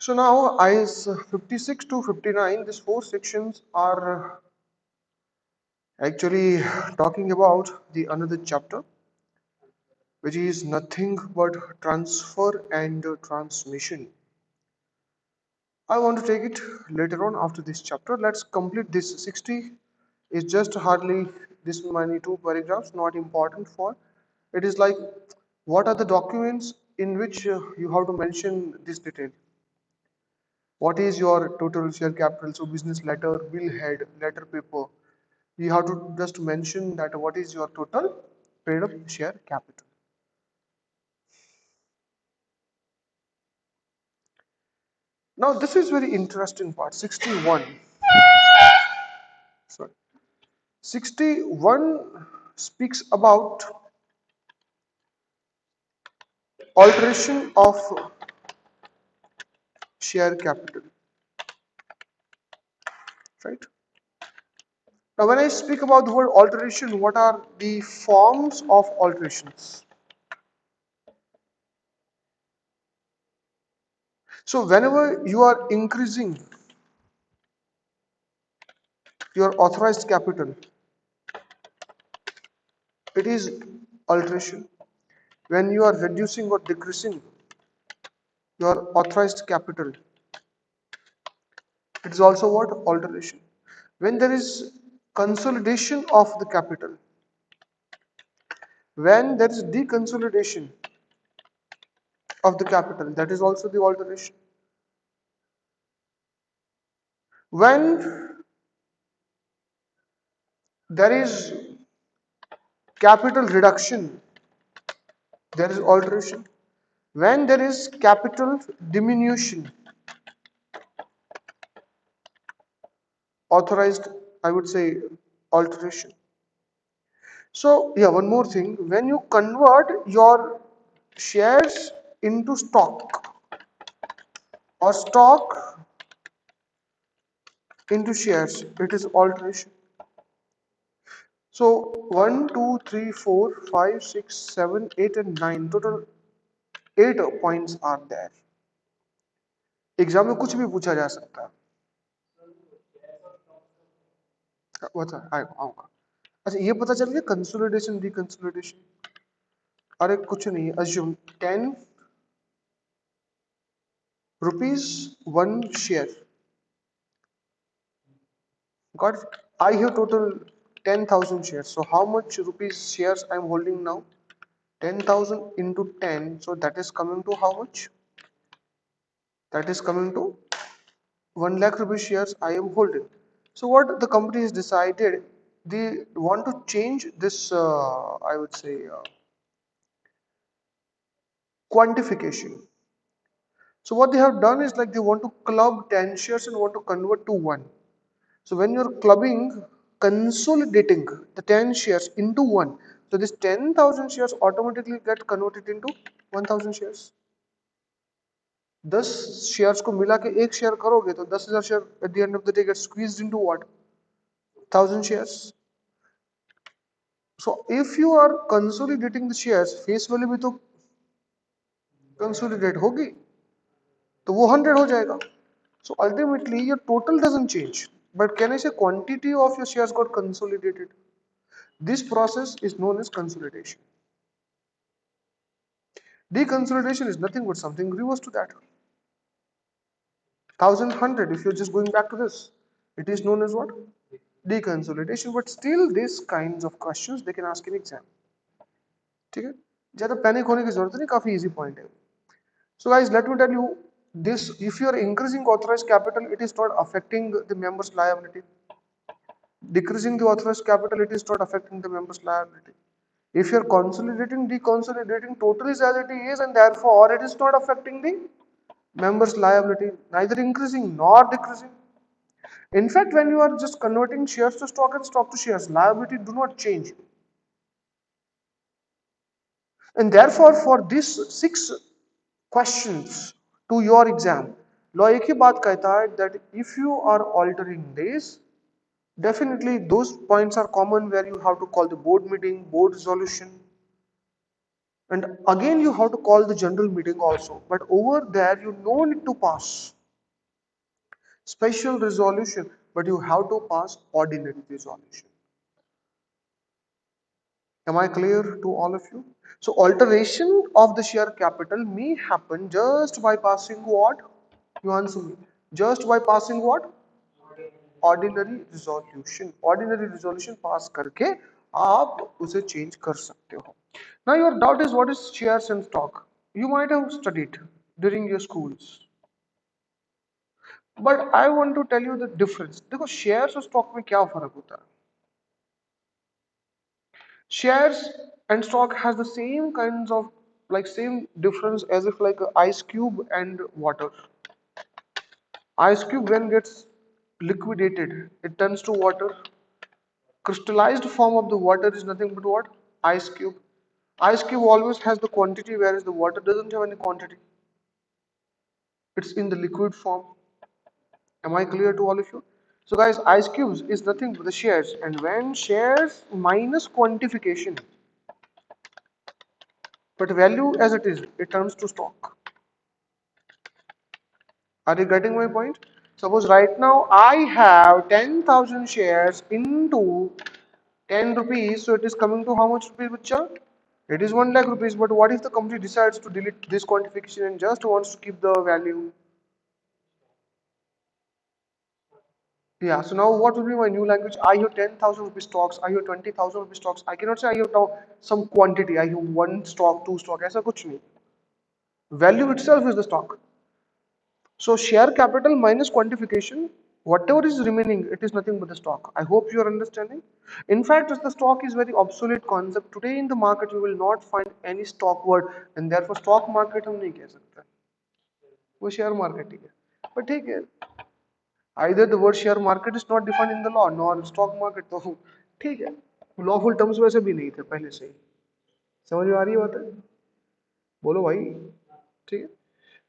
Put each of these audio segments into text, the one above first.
So now IS 56 to 59, these four sections are actually talking about the another chapter, which is nothing but transfer and transmission. I want to take it later on after this chapter. Let's complete this. 60 is just hardly this many two paragraphs, not important for. It is like what are the documents in which you have to mention this detail. What is your total share capital? So business letter, bill head, letter paper. You have to just mention that what is your total paid up share capital. Now this is very interesting part. 61. Sorry. 61 speaks about alteration of share capital, right? Now when I speak about the word alteration, what are the forms of alterations? So whenever you are increasing your authorized capital, it is alteration. When you are reducing or decreasing your authorized capital, it is also what? Alteration. When there is consolidation of the capital, when there is deconsolidation of the capital, that is also the alteration. When there is capital reduction, there is alteration. When there is capital diminution, authorized, I would say, alteration. So, yeah, one more thing. When you convert your shares into stock or stock into shares, it is alteration. So, 1, 2, 3, 4, 5, 6, 7, 8, and 9. Total 8 points are there. Exam में कुछ भी पूछा जा सकता है. बता आऊंगा. अच्छा ये पता चल गया कंसोलिडेशन डिकंसोलिडेशन. अरे कुछ नहीं है. Assume 10 rupees 1 share. Got it? I have total 10,000 shares. So how much rupees shares I am holding now? 10,000 into 10. So that is coming to how much? That is coming to 1 lakh rupees shares I am holding. So what the company has decided, they want to change this, I would say, quantification. So what they have done is like they want to club 10 shares and want to convert to 1. So when you're clubbing, consolidating the 10 shares into 1, so this 10,000 shares automatically get converted into 1,000 shares. 10 shares को मिला के एक share करोगे तो 10,000 share at the end of the day get squeezed into what? 1,000 shares. So if you are consolidating the shares, face value भी तो consolidate होगी, तो वो 100 हो जाएगा. So ultimately your total doesn't change, but can I say quantity of your shares got consolidated? This process is known as consolidation. Deconsolidation is nothing but something reverse to that. 1,000, 100, if you're just going back to this, it is known as what? Deconsolidation. But still these kinds of questions they can ask in exam. ठीक है? ज़्यादा panic होने की जरूरत नहीं, काफी easy point है. So guys, let me tell you this: if you are increasing authorized capital, it is not affecting the members' liability. Decreasing the authorized capital, it is not affecting the members' liability. If you are consolidating, deconsolidating, total is as it is, and therefore it is not affecting the members' liability, neither increasing nor decreasing. In fact, when you are just converting shares to stock and stock to shares, liability do not change. And therefore, for these 6 questions to your exam, law एक ही बात कहता है that if you are altering this, definitely those points are common where you have to call the board meeting, board resolution, and again you have to call the general meeting also. But over there you no need to pass. special resolution, but you have to pass ordinary resolution. Am I clear to all of you? So alteration of the share capital may happen just by passing what? You answer me. Just by passing what? Ordinary resolution. Ordinary resolution pass करके आप उसे change कर सकते हो. Now your doubt is what is shares and stock. You might have studied during your schools, but I want to tell you the difference. देखो shares और stock में क्या फर्क होता है. Shares and stock has the same kinds of, like same difference as if like a ice cube and water. Ice cube when gets liquidated, it turns to water. Crystallized form of the water is nothing but what? Ice cube. Ice cube always has the quantity, whereas the water doesn't have any quantity. It's in the liquid form. Am I clear to all of you? So guys, ice cubes is nothing but the shares, and when shares minus quantification, but value as it turns to stock. Are you getting my point? Suppose right now I have 10,000 shares into 10 rupees, so it is coming to how much rupees, Bachcha? It is 1 lakh rupees, but what if the company decides to delete this quantification and just wants to keep the value? Yeah, so now what will be my new language? I have 10,000 rupees stocks, I have 20,000 rupees stocks. I cannot say I have now some quantity, I have one stock, two stock, ऐसा कुछ नहीं. Value itself is the stock. So share capital minus quantification, whatever is remaining, it is nothing but the stock. I hope you are understanding. In fact, the stock is very obsolete concept. Today in the market, you will not find any stock word, and therefore stock market हम नहीं कह सकते. वो share market ही है. But ठीक है. Either the word share market is not defined in the law, nor stock market. तो ठीक है. Lawful terms वैसे भी नहीं थे पहले से ही. समझ में आ रही है बात है? बोलो भाई. ठीक है.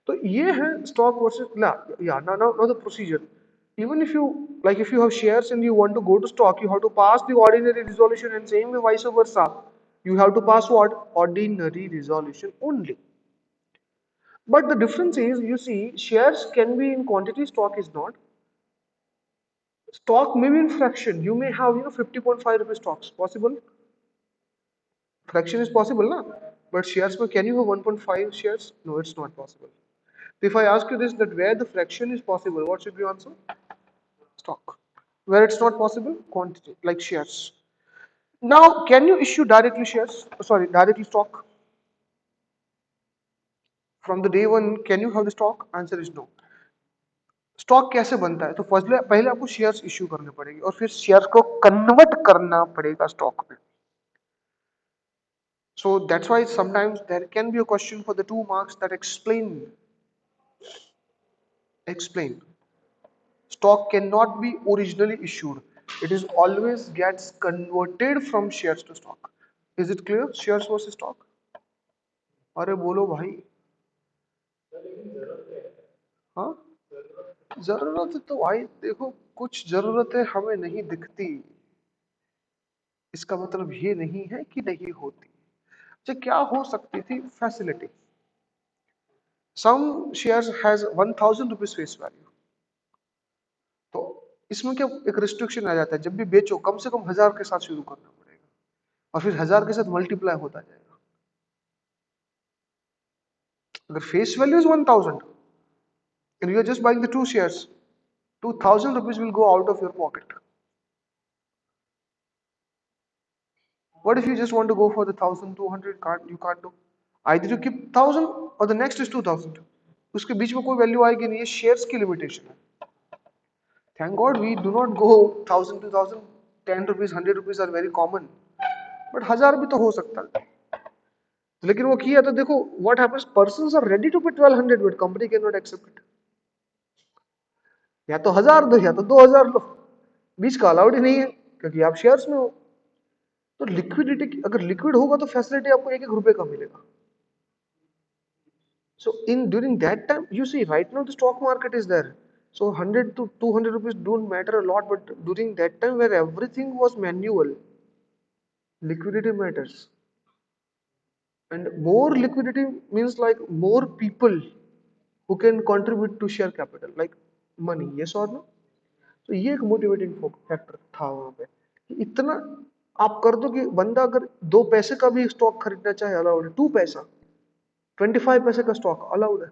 तो ये है stock versus now the procedure. Even if you like if you have shares and you want to go to stock, you have to pass the ordinary resolution, and same way vice versa. You have to pass what? Ordinary resolution only. But the difference is, you see, shares can be in quantity, stock is not. Stock may be in fraction. You may have 50.5 rupees stocks. Possible? Fraction is possible, na? But shares, can you have 1.5 shares? No, it's not possible. If I ask you this, that where the fraction is possible, what should you answer? Stock. Where it's not possible, quantity, like shares. Now, can you issue directly shares? Sorry, directly stock? From the day one, can you have the stock? Answer is no. Stock कैसे बनता है? तो पहले पहले आपको shares issue करने पड़ेंगे और फिर शेयर्स को कन्वर्ट करना पड़ेगा स्टॉक में. So that's why sometimes there can be a question for the 2 marks that explain. Stock cannot be originally issued. It is always gets converted from shares to stock. Is it clear? Shares versus stock. अरे बोलो भाई. हाँ. जरूरत तो भाई देखो कुछ जरूरतें हमें नहीं दिखती. इसका मतलब ये नहीं है कि नहीं होती. तो क्या हो सकती थी? Facility. Some shares has 1000 rupees face value. तो इसमें क्या एक रिस्ट्रिक्शन आ जाता है, जब भी बेचो कम से कम 1000 के साथ शुरू करना पड़ेगा और फिर 1000 के साथ मल्टीप्लाई होता जाएगा. अगर face value is 1000 and you are just buying the two shares, 2000 rupees will go out of your pocket. What if you just want to go for the 1200? You can't do. Either you keep 1000 or the next is 2000. उसके बीच में कोई value आएगी नहीं. ये shares की limitation है. Thank God we do not go 1000, 2000, 10 rupees, 100 rupees are very common. But 1000 भी तो हो सकता है. लेकिन वो किया तो देखो what happens, persons are ready to pay 1200 but company cannot accept it. या तो 1000 दो या तो 2000 लो. बीच का अलाउड ही नहीं है क्योंकि आप शेयर्स में हो. तो लिक्विडिटी अगर लिक्विड होगा तो फैसिलिटी आपको 1-1 रुपए का मिलेगा. So in during that time, you see right now the stock market is there. So 100 to 200 rupees don't matter a lot, but during that time where everything was manual, liquidity matters. And more liquidity means like more people who can contribute to share capital. Like money, yes और no? तो ये एक motivating factor था वहां पे कि इतना आप कर दो कि बंदा अगर 2 पैसे का भी स्टॉक खरीदना चाहे अलाउड है, 2 पैसा, 25 पैसे का स्टॉक अलाउड है।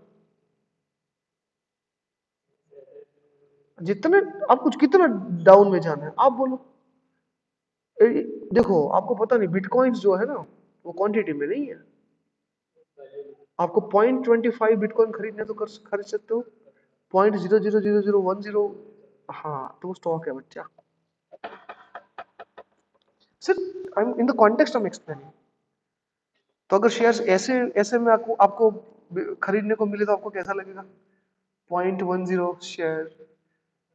जितने आप कुछ कितना डाउन में जाना है आप बोलो। देखो आपको पता नहीं बिटकॉइंस जो है ना वो क्वांटिटी में नहीं है। आपको 0.25 बिटकॉइन खरीदने तो कर खरीद सकते हो, 0.000010। हाँ तो वो स्टॉक है बच्चा। Sir I am in the context I am explaining. तो अगर शेयर्स ऐसे ऐसे में आपको आपको खरीदने को मिले तो आपको कैसा लगेगा? 0.10 शेयर,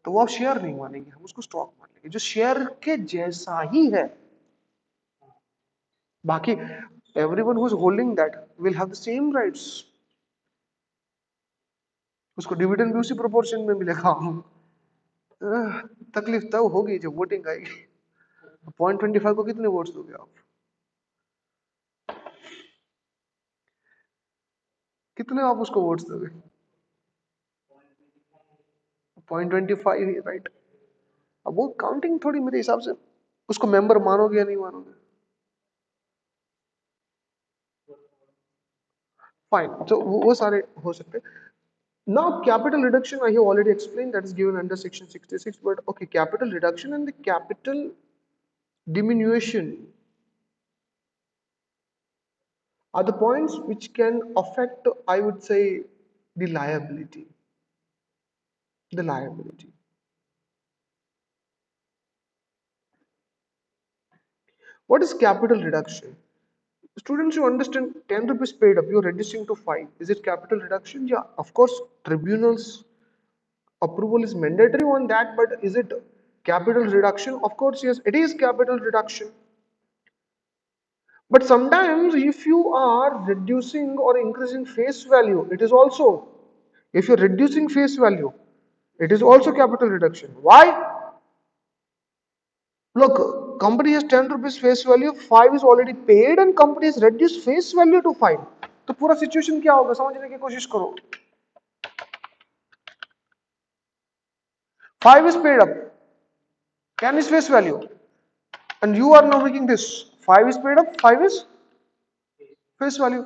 तो वो आप शेयर नहीं मानेंगे, हम उसको स्टॉक मान लेंगे जो शेयर के जैसा ही है। बाकी everyone who is holding that will have the same rights, उसको डिविडेंड भी उसी प्रोपोर्शन में मिलेगा। तकलीफ तब होगी जब वोटिंग आएगी। 0.25 को कितने वोट्स दोगे आप? कितने आप उसको वोट्स दोगे? 0.25, राइट? अब वो काउंटिंग थोड़ी मेरे हिसाब से, उसको मेंबर मानोगे या नहीं मानोगे? फाइन, तो वो सारे हो सकते हैं। Now capital reduction I have already explained, that is given under section 66, but okay, capital reduction and the capital diminution are the points which can affect, I would say, the liability. The liability. What is capital reduction? Students, you understand 10 rupees paid up, you're reducing to 5. Is it capital reduction? Yeah, of course, tribunal's approval is mandatory on that, but is it capital reduction? Of course, yes, it is capital reduction. But sometimes if you are reducing or increasing face value, it is also, if you're reducing face value, it is also capital reduction. Why? Look, company has 10 rupees face value, 5 is already paid and company has reduced face value to 5. तो पूरा situation क्या होगा समझने की कोशिश करो। 5 is paid up, 10 is face value, and you are now making this 5 is paid up, 5 is face value.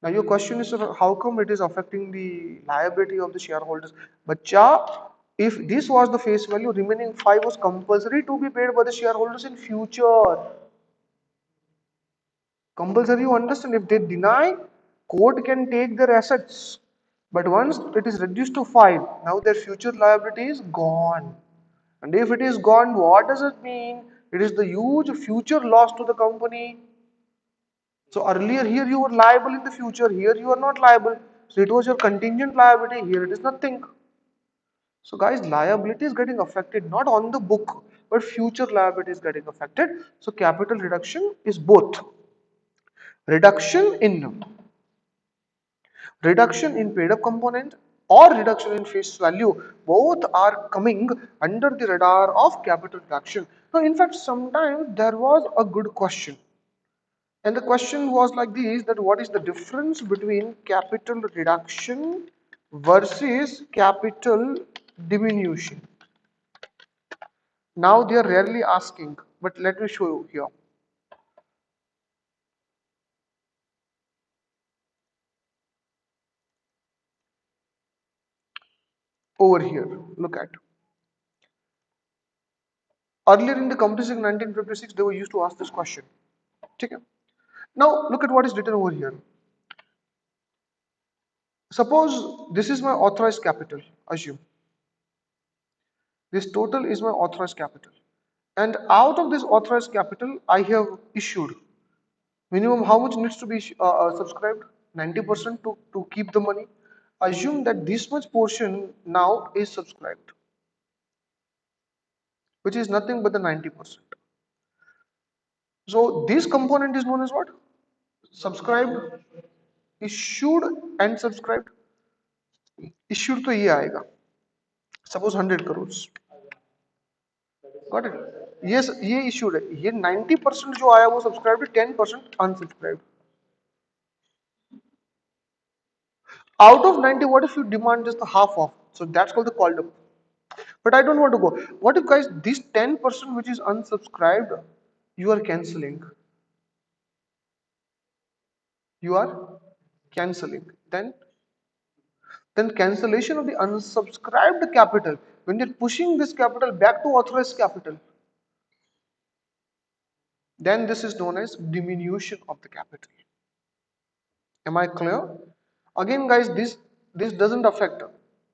Now your question is, how come it is affecting the liability of the shareholders? Bacha, if this was the face value, remaining 5 was compulsory to be paid by the shareholders in future. Compulsory, you understand? If they deny, court can take their assets. But once it is reduced to 5, now their future liability is gone. And if it is gone, what does it mean? It is the huge future loss to the company. So earlier here you were liable in the future, here you are not liable. So it was your contingent liability, here it is nothing. So guys, liability is getting affected not on the book, but future liability is getting affected. So capital reduction is both reduction in paid up component or reduction in face value. Both are coming under the radar of capital reduction. Now in fact sometimes there was a good question. And the question was like this, that what is the difference between capital reduction versus capital diminution? Now they are rarely asking, but let me show you here. Over here, look at. Earlier in the Companies Act 1956, they were used to ask this question. Okay? Now look at what is written over here. Suppose this is my authorized capital, assume. This total is my authorized capital. And out of this authorized capital, I have issued minimum how much needs to be subscribed? 90% to keep the money. Assume that this much portion now is subscribed, which is nothing but the 90%. So this component is known as what? Subscribed, issued and subscribed. Issued तो ये आएगा. Suppose 100 crores. Got it? Yes, ये issued है. ये 90% जो आया वो subscribed है, 10% unsubscribed. Out of 90, what if you demand just the half of? So that's called the called up. But I don't want to go. What if, guys, this 10% which is unsubscribed, you are canceling? You are canceling. Then cancellation of the unsubscribed capital, when you're pushing this capital back to authorized capital, then this is known as diminution of the capital. Am I clear? Again, guys, this doesn't affect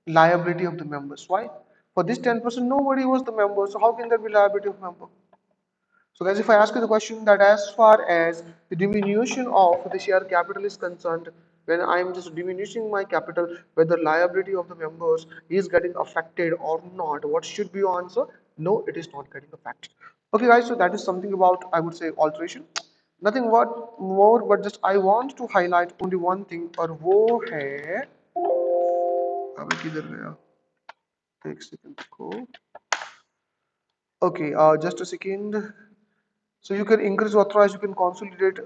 liability of the members. Why? For this 10%, nobody was the member, so how can there be liability of member? So guys, if I ask you the question that as far as the diminution of the share capital is concerned, when I am just diminishing my capital, whether liability of the members is getting affected or not, what should be your answer? No, it is not getting affected. Okay guys, so that is something about, I would say, alteration. Nothing what more, but just I want to highlight only one thing, और वो है, अबे किधर गया? एक second को. Okay, just a second. So you can increase authorize, you can consolidate,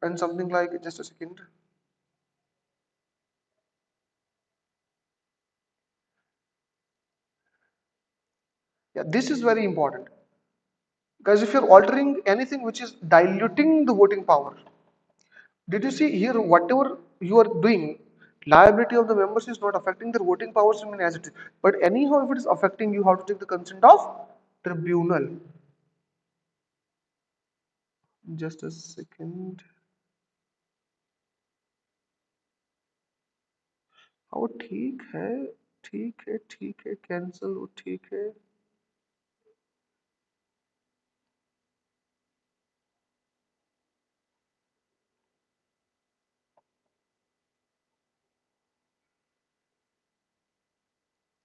and something like, just a second. Yeah, this is very important. Guys, if you're altering anything which is diluting the voting power, did you see here whatever you are doing, liability of the members is not affecting their voting powers remain as it is. But anyhow, if it is affecting, you have to take the consent of tribunal. Just a second. वो ठीक है, ठीक है, ठीक है, cancel वो ठीक है.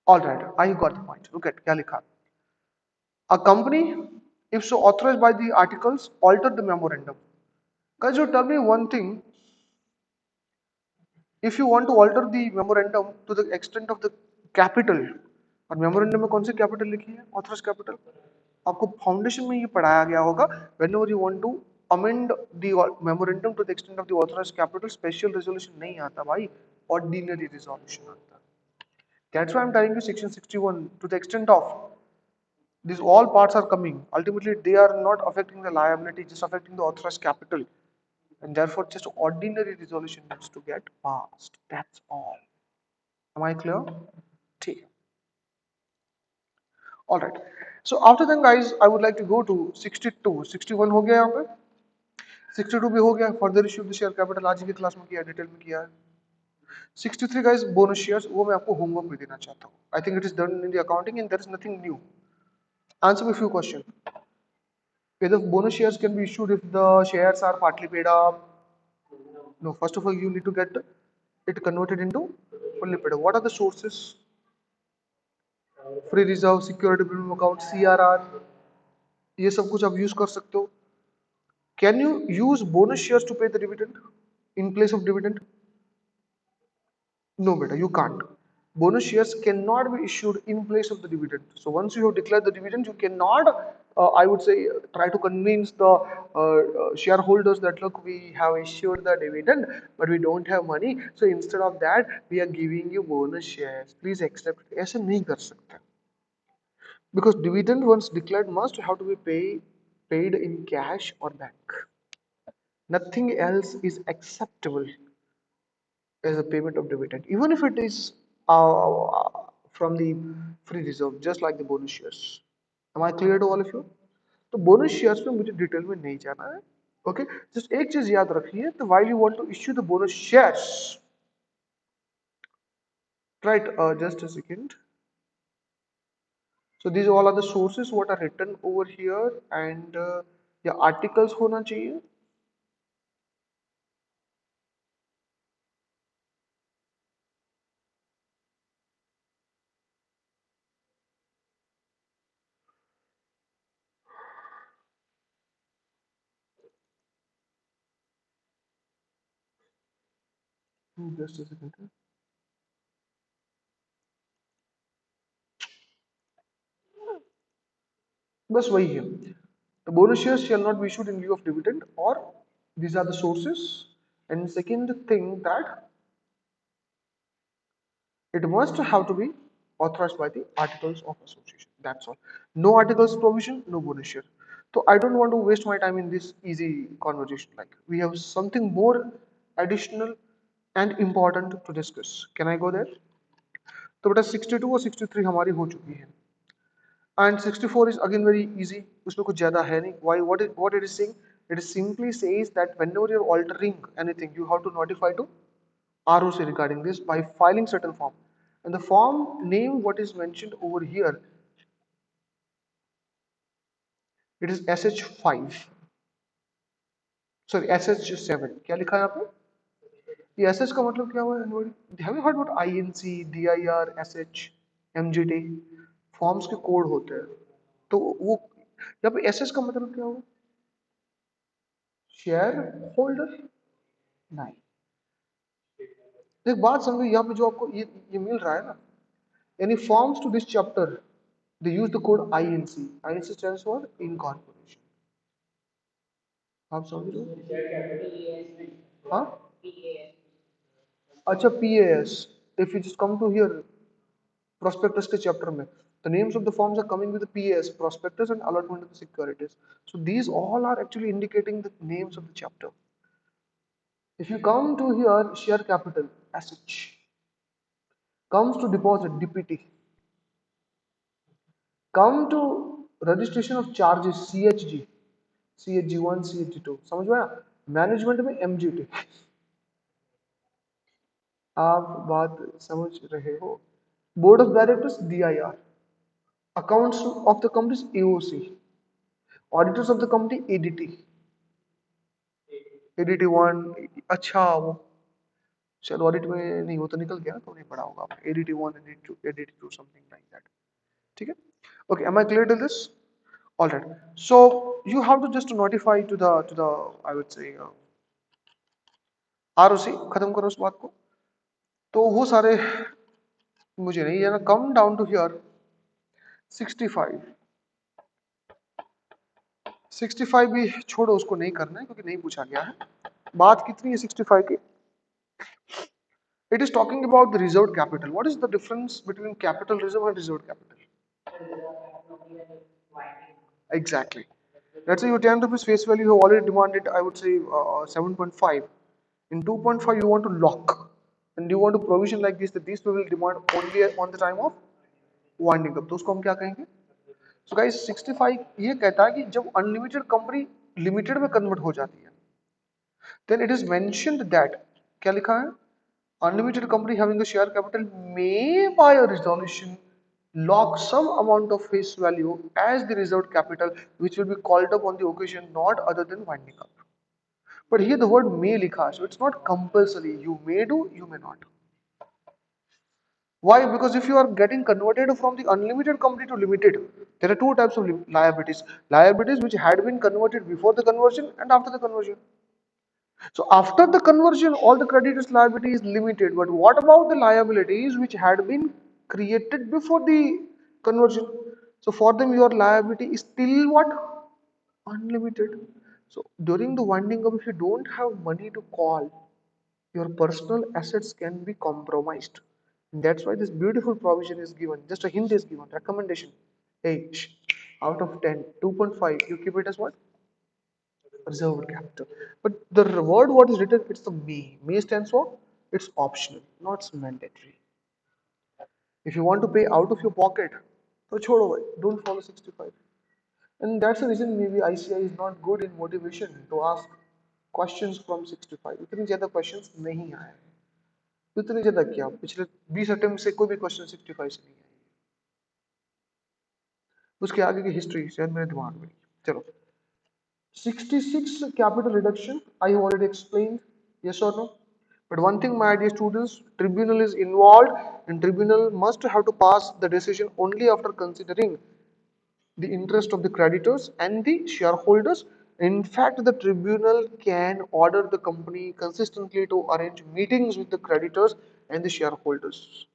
All right, I got the point. Look at क्या लिखा. A company, if so authorized by the articles, alter the memorandum. Guys, you tell me one thing. If you want to alter the memorandum to the extent of the capital, और memorandum में कौन सी capital लिखी है? Authorized capital. आपको foundation में ये पढ़ाया गया होगा. Whenever you want to amend the memorandum to the extent of the authorized capital, special resolution नहीं आता भाई, ordinary resolution आता. That's why I'm telling you section 61 to the extent of these all parts are coming. Ultimately, they are not affecting the liability, just affecting the authorized capital. And therefore, just ordinary resolution needs to get passed. That's all. Am I clear? ठीक. All right. So after then, guys, I would like to go to 62. 61 हो गया यहाँ पे. 62 भी हो गया. Further issue of the share capital आज की क्लास में किया, डिटेल में किया है. 63 guys, bonus shares, वो मैं आपको होमवर्क में देना चाहता हूँ. I think it is done in the accounting and there is nothing new. Answer me a few questions. Whether bonus shares can be issued if the shares are partly paid up. No, first of all, you need to get it converted into fully paid up. What are the sources? Free reserve, security premium account, CRR. ये सब कुछ आप use कर सकते हो. Can you use bonus shares to pay the dividend in place of dividend? No, beta, you can't. Bonus shares cannot be issued in place of the dividend. So once you have declared the dividend, you cannot, I would say, try to convince the shareholders that look, we have issued the dividend, but we don't have money. So instead of that, we are giving you bonus shares. Please accept it. ऐसे नहीं कर सकते. Because dividend once declared must have to be paid in cash or bank. Nothing else is acceptable as a payment of dividend, even if it is from the free reserve, just like the bonus shares. Am I clear to all of you? तो bonus shares में मुझे detail में नहीं जाना है. Okay, just एक चीज याद रखिए, तो while you want to issue the bonus shares, right? Just a second. So these all are the sources what are written over here, and yeah, articles होना चाहिए. Just a second. बस वही है. The bonus shares shall not be issued in lieu of dividend, or these are the sources. And second thing that it must have to be authorized by the articles of association. That's all. No articles provision, no bonus share. So I don't want to waste my time in this easy conversation. Like we have something more additional and important to discuss. Can I go there? तो बेटा 62 और 63 हमारी हो चुकी है and 64 is again very easy उसमें कुछ ज़्यादा है नहीं why what it is saying it simply says that whenever you're altering anything you have to notify to ROC regarding this by filing certain form and the form name what is mentioned over here it is SH5 sorry SH7 क्या लिखा है यहाँ पे ये SH का मतलब क्या हुआ anybody have you heard about INC DIR SH MGT forms के कोड होते हैं तो वो यहाँ पे SS का मतलब क्या हुआ शेयर होल्डर नहीं एक बात समझो यहाँ पे जो आपको ये मिल रहा है ना यानी forms to this chapter they use the code INC INC stands for incorporation आप समझ रहे हो हाँ अच्छा PAS if you just come to here prospectus के chapter में the names of the forms are coming with the PAS prospectus and allotment of the securities so these all are actually indicating the names of the chapter if you come to here share capital SH comes to deposit DPT come to registration of charges CHG CHG1 CHG2 समझ में आया management में MGT आप बात समझ रहे हो board of directors DIR accounts of the company AOC auditors of the company ADT1 अच्छा वो शायद ऑडिट में नहीं वो तो निकल गया तो नहीं पढ़ा होगा आपने ADT1 ADT2 something like that ठीक है okay am I clear to this all right so you have to just notify to the I would say ROC खत्म करो उस बात को तो वो सारे मुझे नहीं जाना कम डाउन टू हियर 65 65 भी छोड़ो उसको नहीं करना है क्योंकि नहीं पूछा गया है बात कितनी है 65 की it is talking about the reserved capital what is the difference between capital reserve and reserved capital exactly let's say your 10 rupees face value you have already demanded I would say 7.5 in 2.5 you want to lock and you want to provision like this that these will demand only on the time of winding up तो उसको हम क्या कहेंगे so guys 65 ये कहता है कि जब अनलिमिटेड कंपनी लिमिटेड में कन्वर्ट हो जाती है then it is mentioned that क्या लिखा है unlimited company having a share capital may by a resolution lock some amount of face value as the reserved capital which will be called up on the occasion not other than winding up but here the word may likha so it's not compulsory you may do you may not why? Because if you are getting converted from the unlimited company to limited, there are two types of liabilities. Liabilities which had been converted before the conversion and after the conversion. So after the conversion, all the creditors' liability is limited. But what about the liabilities which had been created before the conversion? So for them, your liability is still what? Unlimited. So during the winding up, if you don't have money to call, your personal assets can be compromised. And that's why this beautiful provision is given. Just a hint is given, recommendation. Hey, out of 10, 2.5, you keep it as what? Reserved capital. But the word what is written, it's the may. May stands for it's optional, not mandatory. If you want to pay out of your pocket, so chodo bhai, don't follow 65. And that's the reason maybe ICI is not good in motivation to ask questions from 65. इतनी ज़्यादा questions नहीं आए इतनी ज़्यादा क्या पिछले 20 attempt से कोई भी क्वेश्चन 65 से नहीं आए उसके आगे की हिस्ट्री शायद मेरे दिमाग में नहीं चलो 66 capital reduction I have already explained yes or no but one thing my dear students tribunal is involved and tribunal must have to pass the decision only after considering the interest of the creditors and the shareholders. In fact, the tribunal can order the company consistently to arrange meetings with the creditors and the shareholders,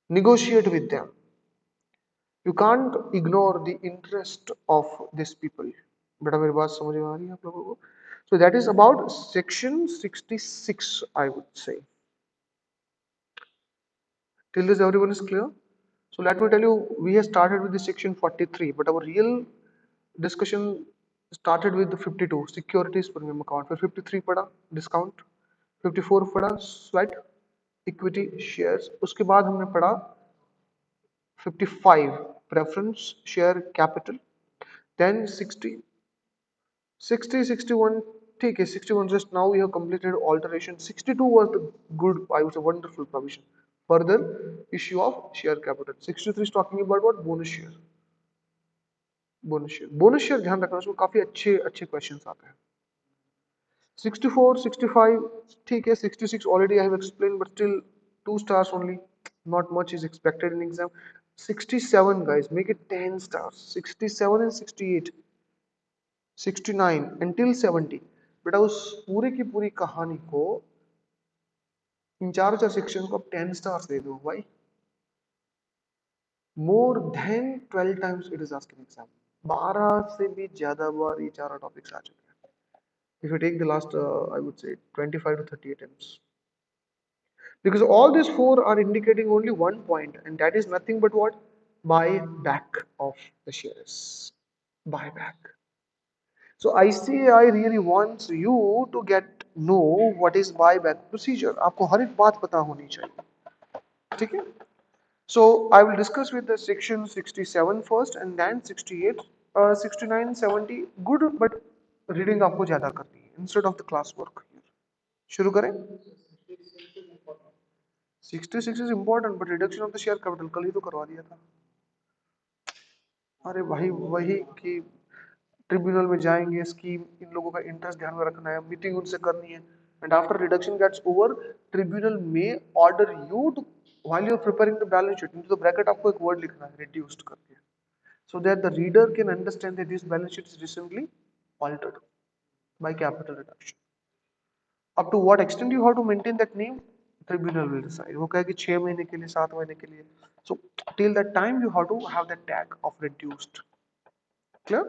negotiate with them. You can't ignore the interest of these people. बेटा मेरी बात समझ में आ रही है आप लोगों को? So that is about section 66, I would say. Till this, everyone is clear? So let me tell you, we have started with the section 43, but our real discussion started with the 52 securities premium account. फिर 53 पढ़ा discount, 54 पढ़ा sweat, equity shares. उसके बाद हमने पढ़ा 55 preference share capital. Then 60, 60, 61. ठीक है 61 just now we have completed alteration. 62 was the good, I would say wonderful provision. Further issue of share capital. 63 is talking about what? Bonus share. Bonus share ध्यान रखना उसमें काफी अच्छे अच्छे questions आते हैं 64 65 ठीक है 66 already I have explained but still 2 stars only not much is expected in exam 67 guys make it 10 stars 67 and 68 69 until 70 बेटा उस पूरे की पूरी कहानी को इन चार चार सेक्शन को आप 10 स्टार्स दे दो भाई more than 12 times it is asked in exam 12 से भी ज्यादा बार ये चार टॉपिक्स आ चुके हैं if you take the last I would say 25 to 30 attempts because all these four are indicating only one point and that is nothing but what buyback of the shares buyback so ICAI really wants you to get know what is buyback procedure आपको हर एक बात पता होनी चाहिए ठीक है so I will discuss with the section 67 first and then 68 69 70 good but reading आपको ज्यादा करनी है instead of the class work शुरू करें 66 is important but reduction of the share capital कल ही तो करवा दिया था अरे भाई वही कि ट्रिब्यूनल में जाएंगे स्कीम इन लोगों का इंटरेस्ट ध्यान में रखना है मीटिंग उनसे करनी है and after reduction gets over tribunal में order you to while you are preparing the balance sheet into the bracket आपको एक वर्ड लिखना है रिड्यूस्ड करके so that the reader can understand that this balance sheet is recently altered by capital reduction up to what extent you have to maintain that name tribunal will decide वो कहे कि 6 महीने के लिए 7 महीने के लिए so till that time you have to have that tag of reduced clear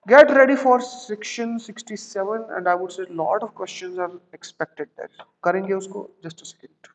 get ready for section 67 and I would say a lot of questions are expected there करेंगे उसको just a second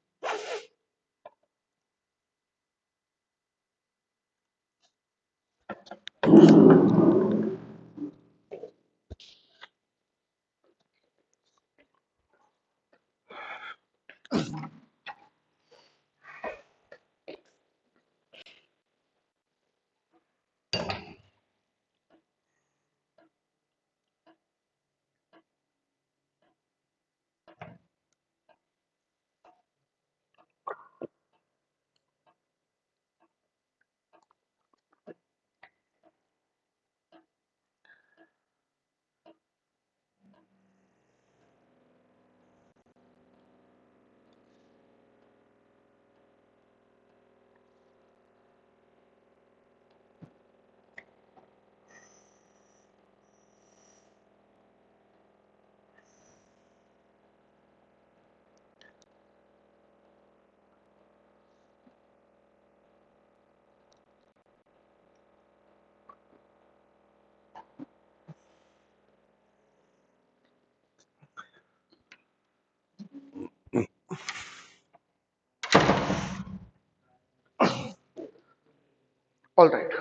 all right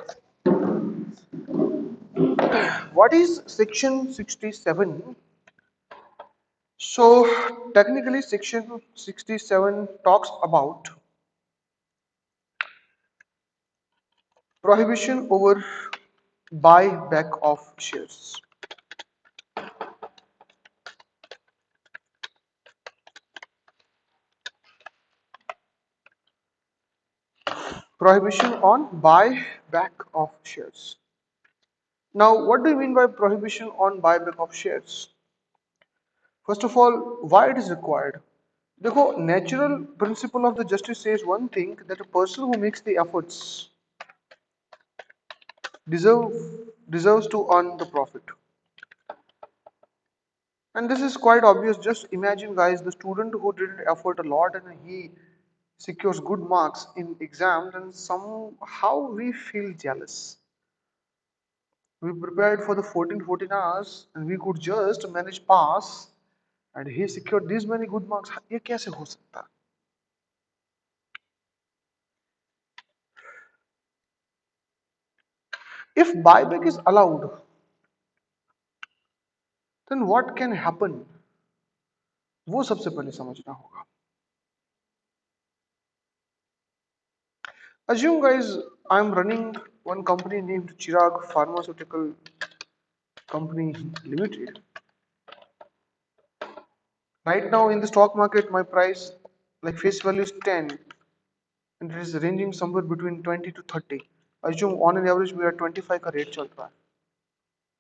what is section 67 so technically section 67 talks about prohibition over buyback of shares prohibition on buyback of shares now what do you mean by prohibition on buyback of shares first of all why it is required देखो natural principle of the justice says one thing that a person who makes the efforts deserve deserves to earn the profit and this is quite obvious just imagine guys the student who did effort a lot and he secures good marks in exams and somehow we feel jealous we prepared for the 14 hours and we could just manage pass and he secured these many good marks ये कैसे हो सकता If buyback is allowed, then what can happen, वो सबसे पहले समझना होगा. Assume guys, I'm running one company named Chirag Pharmaceutical Company Limited. Right now in the stock market, my price, like face value is 10, and it is ranging somewhere between 20 to 30. Assume on an average we are 25 का rate चल रहा है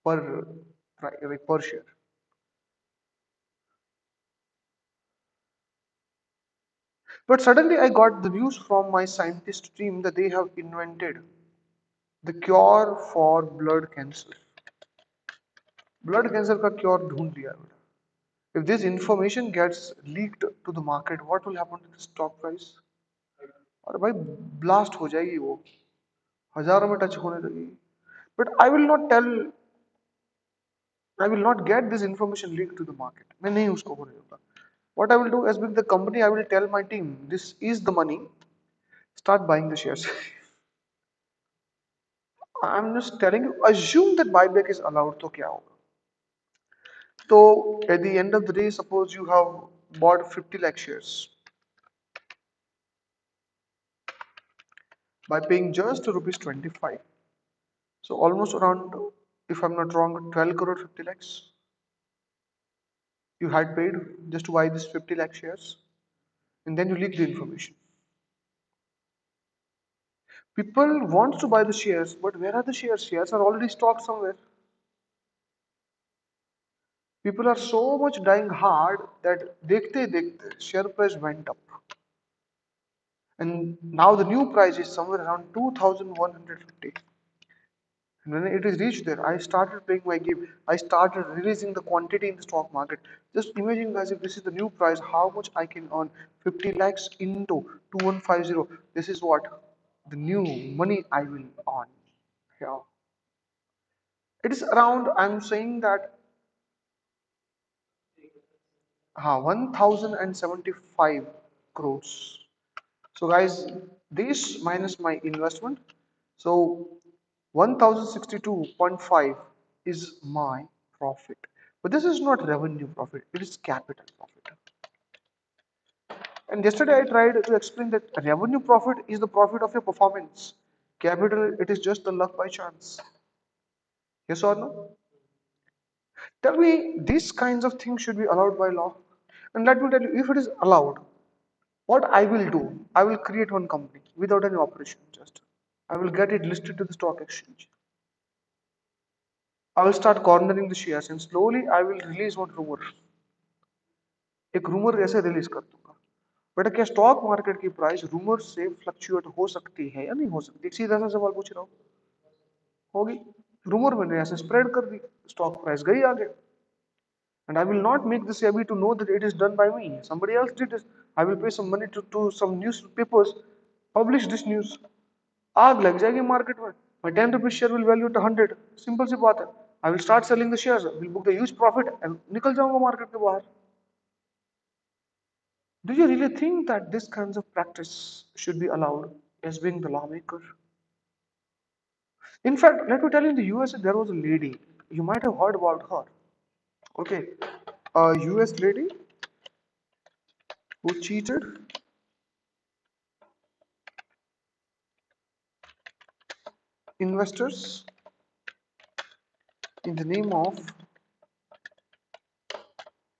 per like per share. But suddenly I got the news from my scientist team that they have invented the cure for blood cancer. Blood cancer का cure ढूंढ लिया है. If this information gets leaked to the market, what will happen to the stock price? और भाई blast हो जाएगी वो, हजारों में touch होने लगेगी. But I will not get this information leaked to the market. मैं नहीं उसको होने दूंगा. What I will do as with the company, I will tell my team, this is the money, start buying the shares. I'm just telling you, assume that buyback is allowed, तो क्या होगा? So at the end of the day, suppose you have bought 50 lakh shares by paying just rupees 25. So almost around, if I'm not wrong, 12 crore 50 lakhs you had paid just to buy this 50 lakh shares, and then you leak the information. People want to buy the shares, but where are the shares? Shares are already stocked somewhere. People are so much dying hard that देखते देखते share price went up, and now the new price is somewhere around 2,150. And when it is reached there, I started playing my game. I started releasing the quantity in the stock market. Just imagine, guys, if this is the new price, how much I can earn. 50 lakhs into 2150. This is what the new money I will earn. Yeah. It is around, I'm saying that 1075 crores. So, guys, this minus my investment. So, 1062.5 is my profit. But this is not revenue profit, it is capital profit. And yesterday I tried to explain that revenue profit is the profit of your performance. Capital, it is just the luck by chance. Yes or no? Tell me, these kinds of things should be allowed by law. And let me tell you, if it is allowed, what I will do, I will create one company without any operation. Just I will get it listed to the stock exchange. I will start cornering the shares and slowly I will release one rumor. एक rumor ऐसे release कर दूंगा. बेटा क्या stock market की price rumour से fluctuate हो सकती है या नहीं हो सकती? सीधा सा सवाल पूछ रहा हूँ. होगी. रूमर मैंने ऐसे स्प्रेड कर दी, स्टॉक प्राइस गई आगे. And I will not make the SEBI to know that it is done by me. Somebody else did it. I will pay some money to some newspapers, publish this news. आग लग जाएगी market में. My 10 rupees share will value at 100. Simple सी बात है. I will start selling the shares, will book the huge profit and निकल जाऊंगा market के बाहर. Do you really think that this kinds of practice should be allowed as being the lawmaker? In fact, let me tell you, in the USA there was a lady. You might have heard about her. Okay, a US lady who cheated investors in the name of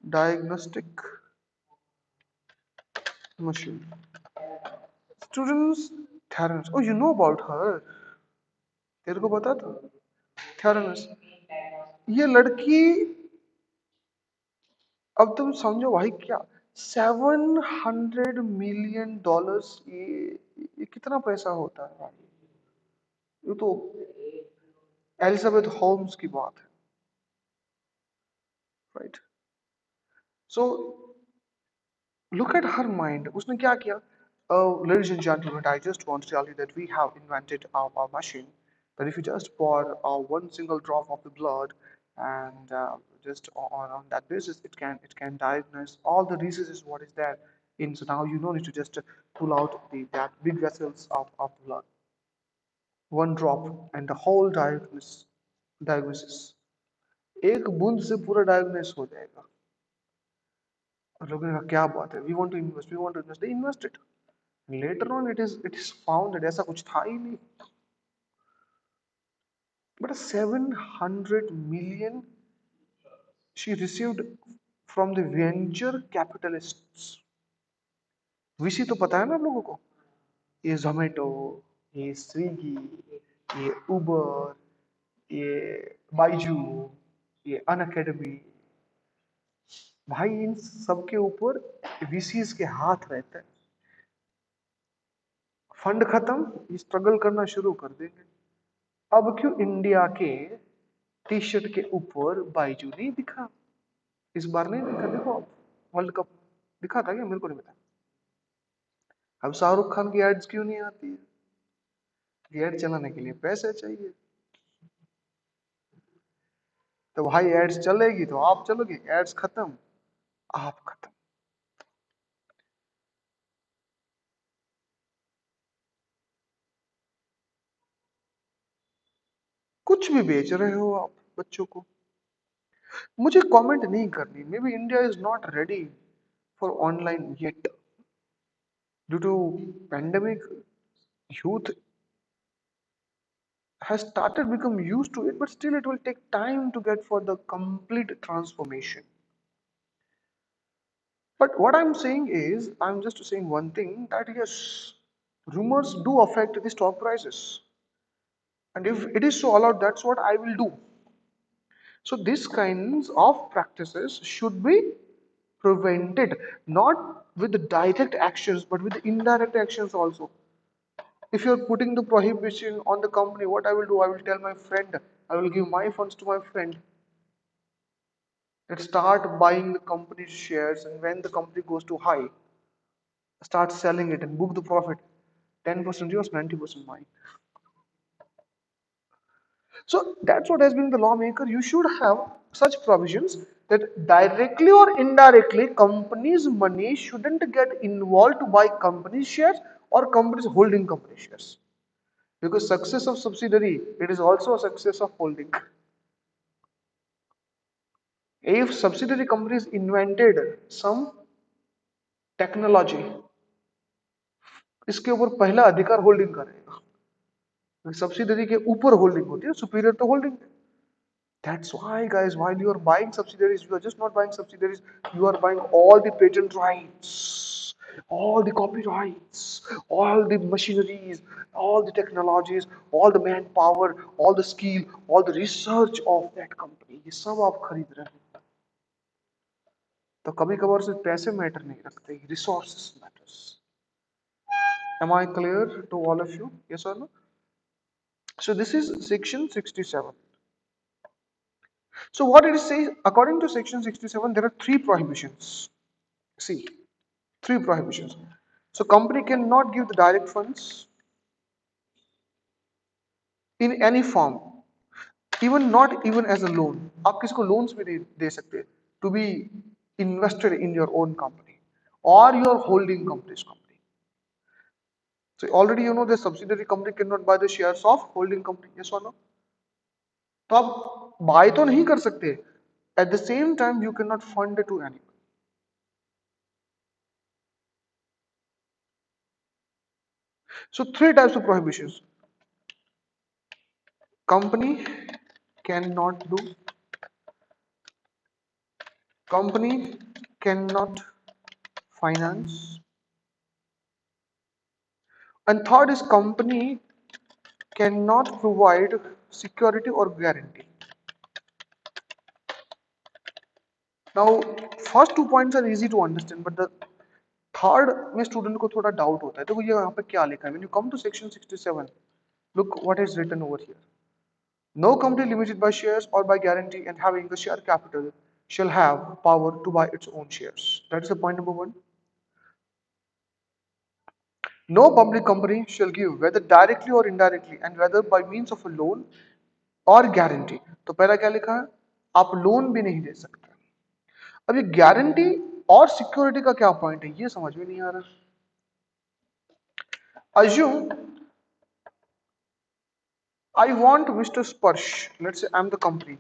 diagnostic machine. Students, Theranos. Oh, you know about her. तेरे को पता था? Theranos. ये लड़की, अब तुम समझो भाई क्या, $700 million, ये कितना पैसा होता है भाई? ये तो एलिजाबेथ होम्स की बात है, right? So look at her mind. उसने क्या किया? Ladies and gentlemen, I just want to tell you that we have invented our machine that if you just pour one single drop of the blood and just on that basis, it can diagnose all the diseases what is there in. So now you don't need to just pull out that big vessels of blood. one drop and the whole diagnosis. एक बूंद से पूरा diagnose हो जाएगा और लोगों ने कहा क्या बात है, we want to invest, they invested. Later on it is found ऐसा कुछ था ही नहीं, but 700 million she received from the venture capitalists। VC तो पता है ना आप लोगों को, ये जोमेटो, ये स्विगी, ये उबर, ये बाइजू, ये अनअकैडमी, भाई इन सबके ऊपर वीसीज के हाथ रहते हैं। फंड खत्म, ये स्ट्रगल करना शुरू कर देंगे। अब क्यों इंडिया के टी शर्ट के ऊपर बाइजू नहीं दिखा, इस बार नहीं दिखा? देखो आप, वर्ल्ड कप दिखा था क्या? मेरे को नहीं पता। अब शाहरुख खान की एड्स क्यों नहीं आती है? एड चलाने के लिए पैसे चाहिए, तो भाई एड्स चलेगी तो आप चलोगे, एड्स खत्म आप खत्म। कुछ भी बेच रहे हो आप बच्चों को, मुझे कमेंट नहीं करनी। Maybe India is not ready for online yet due to pandemic. youth has started become used to it, but still it will take time to get for the complete transformation. But what I'm saying is, I'm just saying one thing, that yes, rumors do affect the stock prices. And if it is so allowed, that's what I will do. So these kinds of practices should be prevented, not with the direct actions, but with the indirect actions also. If you're putting the prohibition on the company, what I will do, I will tell my friend, I will give my funds to my friend, and start buying the company's shares, and when the company goes to high, start selling it and book the profit. 10% yours, 90% mine. So that's what has been the lawmaker. You should have such provisions that directly or indirectly companies' money shouldn't get involved to buy company shares or companies holding company shares. Because success of subsidiary, it is also a success of holding. If subsidiary companies invented some technology, इसके ऊपर पहला अधिकार holding करेगा। Subsidiary के ऊपर holding होती है, superior तो holding. That's why, guys, while you are buying subsidiaries, you are just not buying subsidiaries, you are buying all the patent rights, all the copyrights, all the machineries, all the technologies, all the manpower, all the skill, all the research of that company. ये सब आप खरीद रहे हो। तो कभी कभार सिर्फ पैसे मैटर नहीं रखते, resources matters. Am I clear to all of you? Yes or no? So this is section 67. So what it says, according to section 67, there are three prohibitions. See, three prohibitions. So company cannot give the direct funds in any form, even not even as a loan. आप किसको loans भी नहीं दे सकते to be invested in your own company or your holding company's company. So already you know the subsidiary company cannot buy the shares of holding company. Yes or no? तो आप buy तो नहीं कर सकते. At the same time, you cannot fund it to anyone. So three types of prohibitions. Company cannot do, company cannot finance, and third is company cannot provide security or guarantee. Now first two points are easy to understand, but the third में student को थोड़ा doubt होता है। तो ये यहाँ पे क्या लिखा है? When you come to section 67, look what is written over here. No company limited by shares or by guarantee and having the share capital shall have power to buy its own shares. That is the point number one. No public company shall give, whether directly or indirectly, and whether by means of a loan or guarantee. तो पहला क्या लिखा है? आप loan भी नहीं दे सकते। अब ये गारंटी और सिक्योरिटी का क्या पॉइंट है, ये समझ में नहीं आ रहा। Assume I want Mr. Sparsh, let's say I'm the company.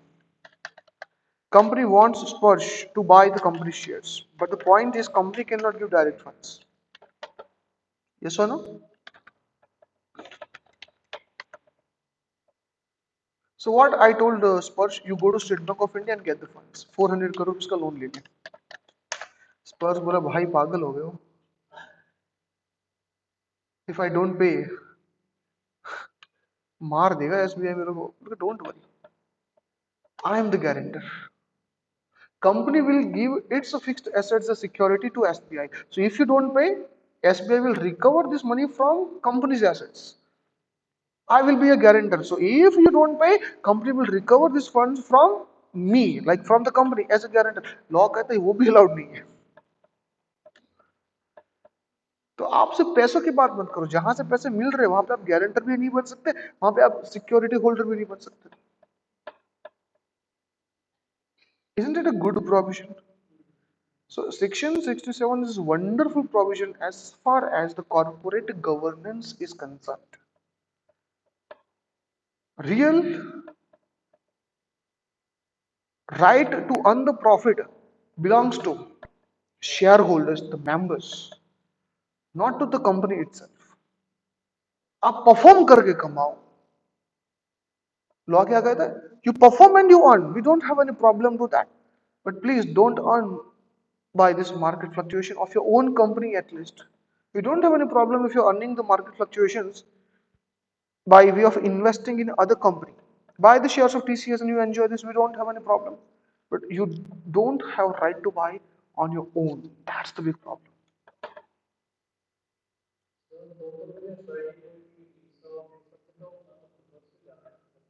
Company wants Sparsh to buy the company shares, but the point is company cannot give direct funds. Yes or no? So what I told Sparsh, you go to State Bank of India and get the funds. 400 crore का loan ले ले. Sparsh बोला भाई पागल हो गए हो. If I don't pay, मार देगा SBI मेरे को. Don't worry, I am the guarantor. Company will give its fixed assets as security to SBI. So if you don't pay, SBI will recover this money from company's assets. I will be a guarantor. So if you don't pay, company will recover these funds from me, like from the company as a guarantor. Law कहता है वो भी allowed नहीं है. तो आप सिर्फ पैसों की बात मत करो. जहां से पैसे मिल रहे हैं वहां पे आप गारंटर भी नहीं बन सकते, वहां पे आप सिक्योरिटी होल्डर भी नहीं बन सकते. Isn't it a good provision? So Section 67 is a wonderful provision as far as the corporate governance is concerned. Real right to earn the profit belongs to shareholders, the members, not to the company itself. आप perform करके कमाओ. Law क्या कहता है? You perform and you earn. We don't have any problem to that. But please don't earn by this market fluctuation of your own company at least. We don't have any problem if you're earning the market fluctuations by way of investing in other company. Buy the shares of TCS and you enjoy this, we don't have any problem. But you don't have right to buy on your own. That's the big problem.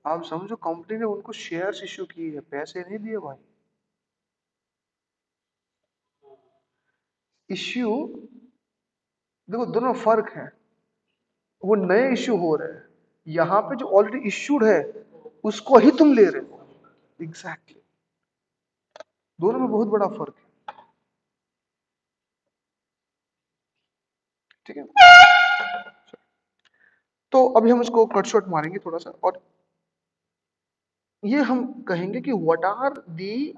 आप समझो company ने उनको shares issue किए हैं, पैसे नहीं दिए भाई. इश्यू देखो दोनों फर्क है. वो नए इश्यू हो रहे हैं, यहाँ पे जो ऑलरेडी इश्यूड है उसको ही तुम ले रहे हो. एग्जैक्टली. दोनों में बहुत बड़ा फर्क है. ठीक है. तो अभी हम इसको कट शॉट मारेंगे थोड़ा सा, और ये हम कहेंगे कि what are the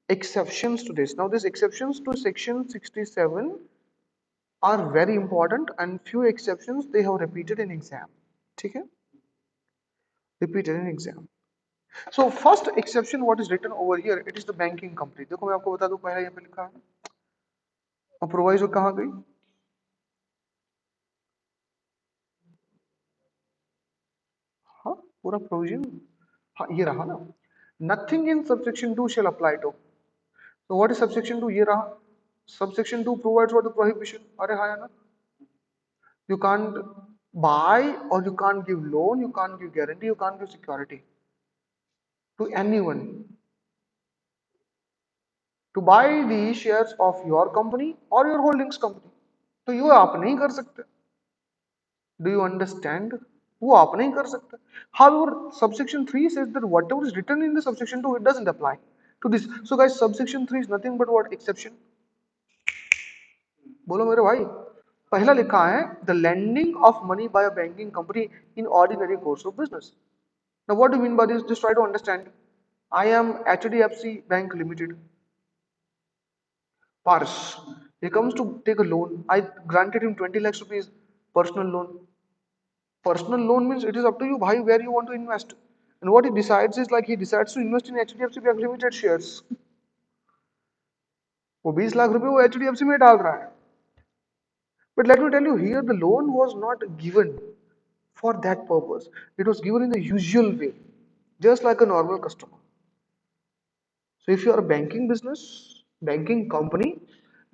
exceptions to this. Now, these exceptions to section 67 are very important, and few exceptions they have repeated in exam. ठीक है? Repeated in exam. So, first exception what is written over here, it is the banking company. देखो मैं आपको बता दूं, पहले यहाँ पे लिखा है. अब प्रोवाइजो कहाँ गई? हाँ, पूरा प्रोविजन. हाँ, ये रहा ना. Nothing in subsection 2 shall apply to. So, what is subsection 2? ये रहा. Subsection 2 provides what the prohibition. अरे हाँ या ना? You can't buy or you can't give loan, you can't give guarantee, you can't give security to anyone to buy the shares of your company or your holdings company. तो ये आप नहीं कर सकते. Do you understand? वो आप नहीं कर सकते. However, subsection 3 says that whatever is written in the subsection 2, it doesn't apply to this. So guys, subsection 3 is nothing but what? Exception. बोलो मेरे भाई. पहला लिखा है the lending of money by a banking company in ordinary course of business. Now, what do you mean by this? Just try to understand. I am HDFC Bank Limited. Pars. He comes to take a loan. I granted him 20 lakhs rupees personal loan. Personal loan means it is up to you, bhai, where you want to invest. And what he decides is like he decides to invest in HDFC Bank Limited shares. वो 20 लाख रुपए वो HDFC में डाल रहा है. But let me tell you here, the loan was not given for that purpose. It was given in the usual way, just like a normal customer. So if you are a banking business, banking company,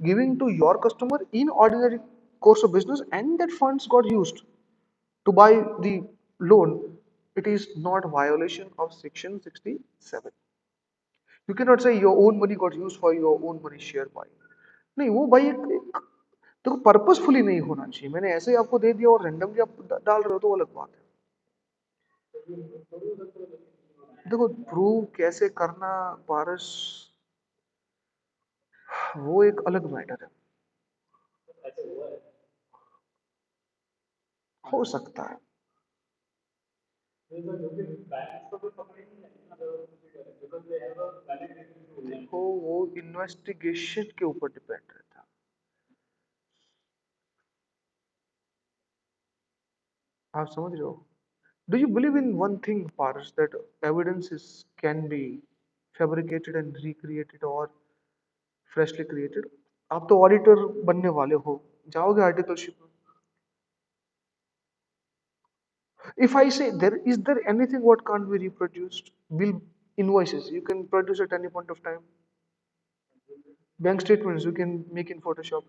giving to your customer in ordinary course of business and that funds got used to buy the loan, it is not violation of section 67. You cannot say your own money got used for your own money share buying. नहीं वो भाई देखो purposefully नहीं होना चाहिए. मैंने ऐसे ही आपको दे दिया और रैंडमली आप डाल रहे हो तो अलग बात है. देखो प्रूव कैसे करना पारस, वो एक अलग मैटर है. हो सकता है. वो इन्वेस्टिगेशन के ऊपर डिपेंड रहता। आप समझ रहे हो? Do you believe in one thing, Paras, that evidences can be fabricated and recreated or freshly created? आप तो ऑडिटर बनने वाले हो, जाओगे आर्टिकलशिप में? If I say there anything what can't be reproduced? Bill invoices you can produce at any point of time. Bank statements you can make in Photoshop.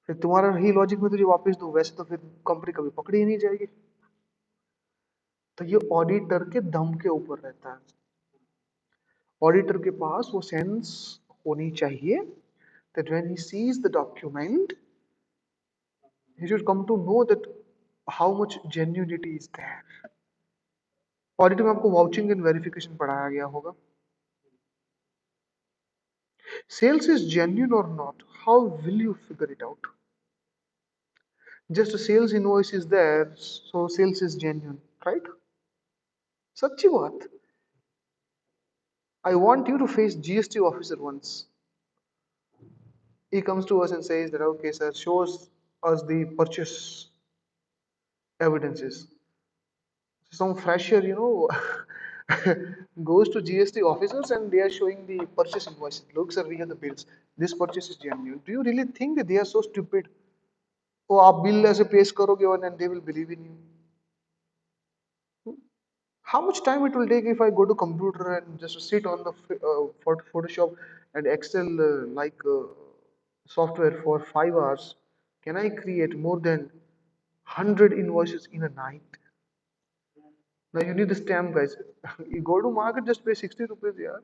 फिर तुम्हारा ही logic में तुझे वापस दो, वैसे तो फिर कंपनी कभी पकड़ी ही नहीं जाएगी। तो ये ऑडिटर के दम के ऊपर रहता है। ऑडिटर के पास वो सेंस होनी चाहिए that when he sees the document, he should come to know that how much genuinity is there. Audit में आपको वाउचिंग एंड वेरिफिकेशन पढ़ाया गया होगा। Sales is genuine or not? How will you figure it out? Just a sales invoice is there, so sales is genuine, right? सच्ची बात। I want you to face GST officer once. He comes to us and says that, okay, sir, shows us the purchase evidences. Some fresher, goes to GST officers and they are showing the purchase invoices. Look, sir, we have the bills. This purchase is genuine. Do you really think that they are so stupid? Oh, आप bill ऐसे पेश करोगे and they will believe in you. How much time it will take if I go to computer and just sit on the Photoshop and Excel software for 5 hours? Can I create more than 100 invoices in a night? Now you need the stamp, guys. You go to market, just pay 60 rupees. Yeah.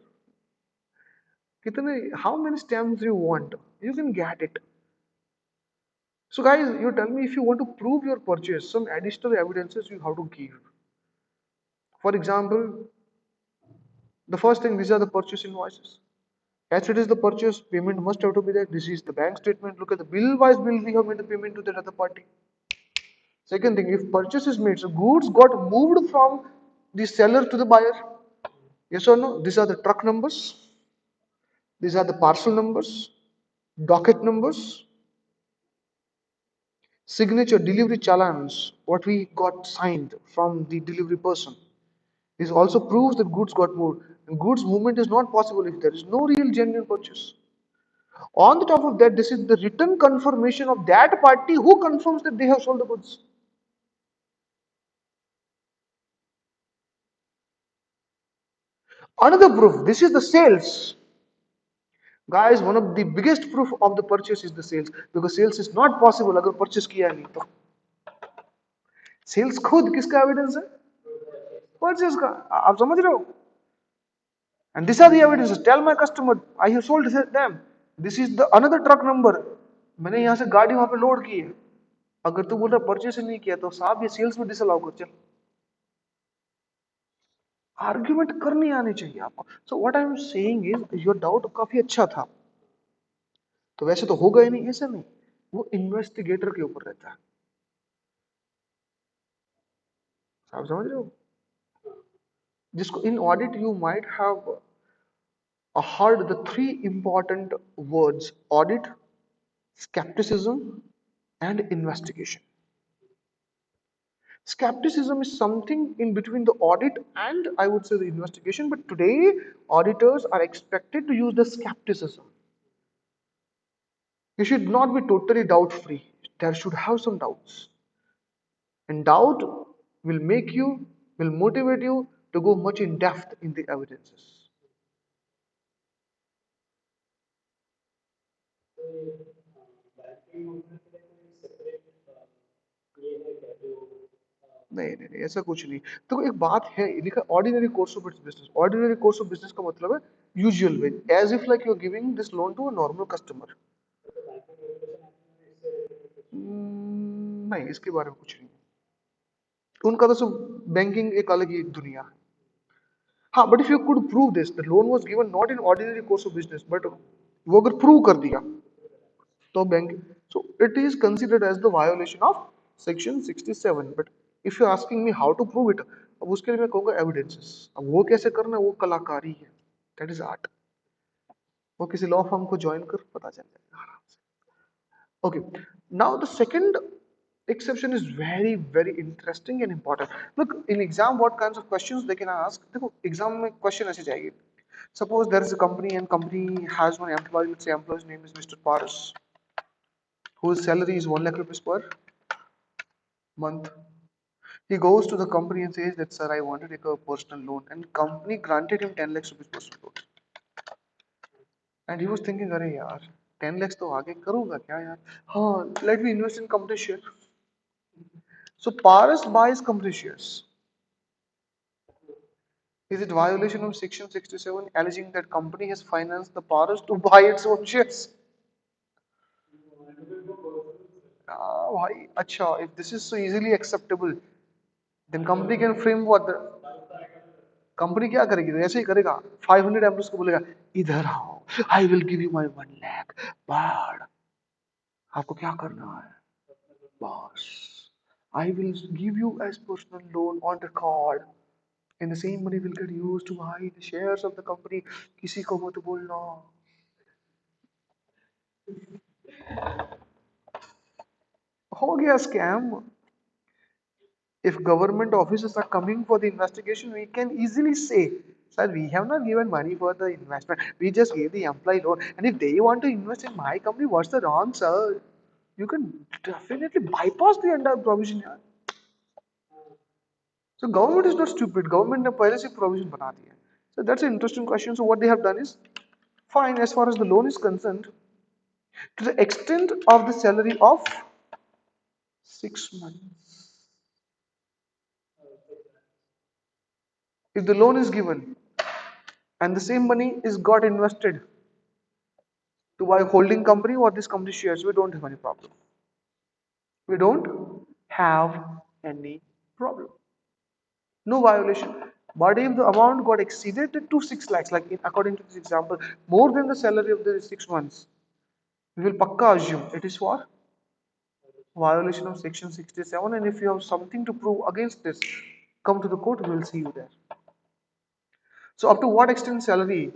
How many stamps you want? You can get it. So guys, you tell me if you want to prove your purchase, some additional evidences you have to give. For example, the first thing, these are the purchase invoices. As it is the purchase, payment must have to be there. This is the bank statement. Look at the bill-wise bill we have made the payment to that other party. Second thing, if purchase is made, so goods got moved from the seller to the buyer. Yes or no? These are the truck numbers. These are the parcel numbers, docket numbers, signature delivery challans, what we got signed from the delivery person. This also proves that goods got moved. And goods movement is not possible if there is no real genuine purchase. On the top of that, this is the written confirmation of that party who confirms that they have sold the goods. Another proof, this is the sales. Guys, one of the biggest proof of the purchase is the sales, because sales is not possible अगर purchase किया नहीं तो। Sales खुद किसका evidence है? Purchase का। आप समझ रहे हो? And these are the evidences. Tell my customer I have sold them. This is the another truck number. मैंने यहाँ से गाड़ी वहां पे लोड की है। अगर तू बोल रहा परचेस नहीं किया तो साहब ये सेल्स में डिसअलाउ कर चल। आर्ग्यूमेंट करनी आनी चाहिए आपको। So what I am saying is your doubt काफी अच्छा था। तो वैसे तो होगा ही नहीं, ऐसा नहीं। वो इन्वेस्टिगेटर के ऊपर रहता है। आप समझ रहे हो? जिसको इन audit you might have heard the three important words: audit, skepticism, and investigation. Skepticism is something in between the audit and I would say the investigation, but today auditors are expected to use the skepticism. You should not be totally doubt free. There should have some doubts. And doubt will make you, will motivate you to go much in depth in the evidences. नहीं नहीं नहीं, ऐसा कुछ नहीं। तो एक बात है, लिखा ordinary course of business. Ordinary course of business का मतलब है usual way, as if like you are giving this loan to a normal customer. नहीं, इसके बारे में कुछ नहीं। उनका तो सब बैंकिंग एक अलग ही दुनिया है। हाँ, but if you could prove this the loan was given not in ordinary course of business, but वो अगर प्रूव कर दिया तो bank, so it is considered as the violation of section 67। But if you asking me how to prove it, अब उसके लिए मैं कहूँगा एविडेंसेस। अब वो कैसे करना है, वो कलाकारी है, दैट इज आर्ट। वो किसी लॉ फर्म को ज्वाइन कर पता चल जाएगा आराम से। Okay, now the second exception is very, very interesting and important. Look, in exam, what kinds of questions they can ask? देखो, exam में question ऐसे जाएगी. Suppose there is a company and company has one employee. Let's say employee's name is Mr. Paras, whose salary is 1 lakh rupees per month. He goes to the company and says that, sir, I want to take a personal loan, and company granted him 10 lakhs rupees personal loan. And he was thinking, अरे यार 10 lakhs तो आगे करूँगा क्या यार? हाँ, let me invest in company share. So Paras buys company shares. Is it violation of Section 67 alleging that company has financed the Paras to buy its own shares? Why? Acha, if this is so easily acceptable, then company can frame what the company क्या करेगी? ऐसे ही करेगा. 500 employees को बोलेगा इधर आओ, I will give you my 1 lakh, but आपको क्या करना है? Boss, I will give you as personal loan on record. And the same money will get used to buy the shares of the company. किसी को मत बोलना. हो गया scam. If government officers are coming for the investigation, we can easily say, sir, we have not given money for the investment. We just gave the employee loan. And if they want to invest in my company, what's the wrong, sir? You can definitely bypass the entire provision here. So government is not stupid. Government ने पहले से provision बना दिया. So that's an interesting question. So what they have done is, fine, as far as the loan is concerned, to the extent of the salary of 6 months. If the loan is given and the same money is got invested to buy holding company or this company shares, we don't have any problem. We don't have any problem. No violation. But if the amount got exceeded to 6 lakhs, like according to this example, more than the salary of the 6 months, we will pakka assume it is for violation of section 67. And if you have something to prove against this, come to the court, we will see you there. So up to what extent salary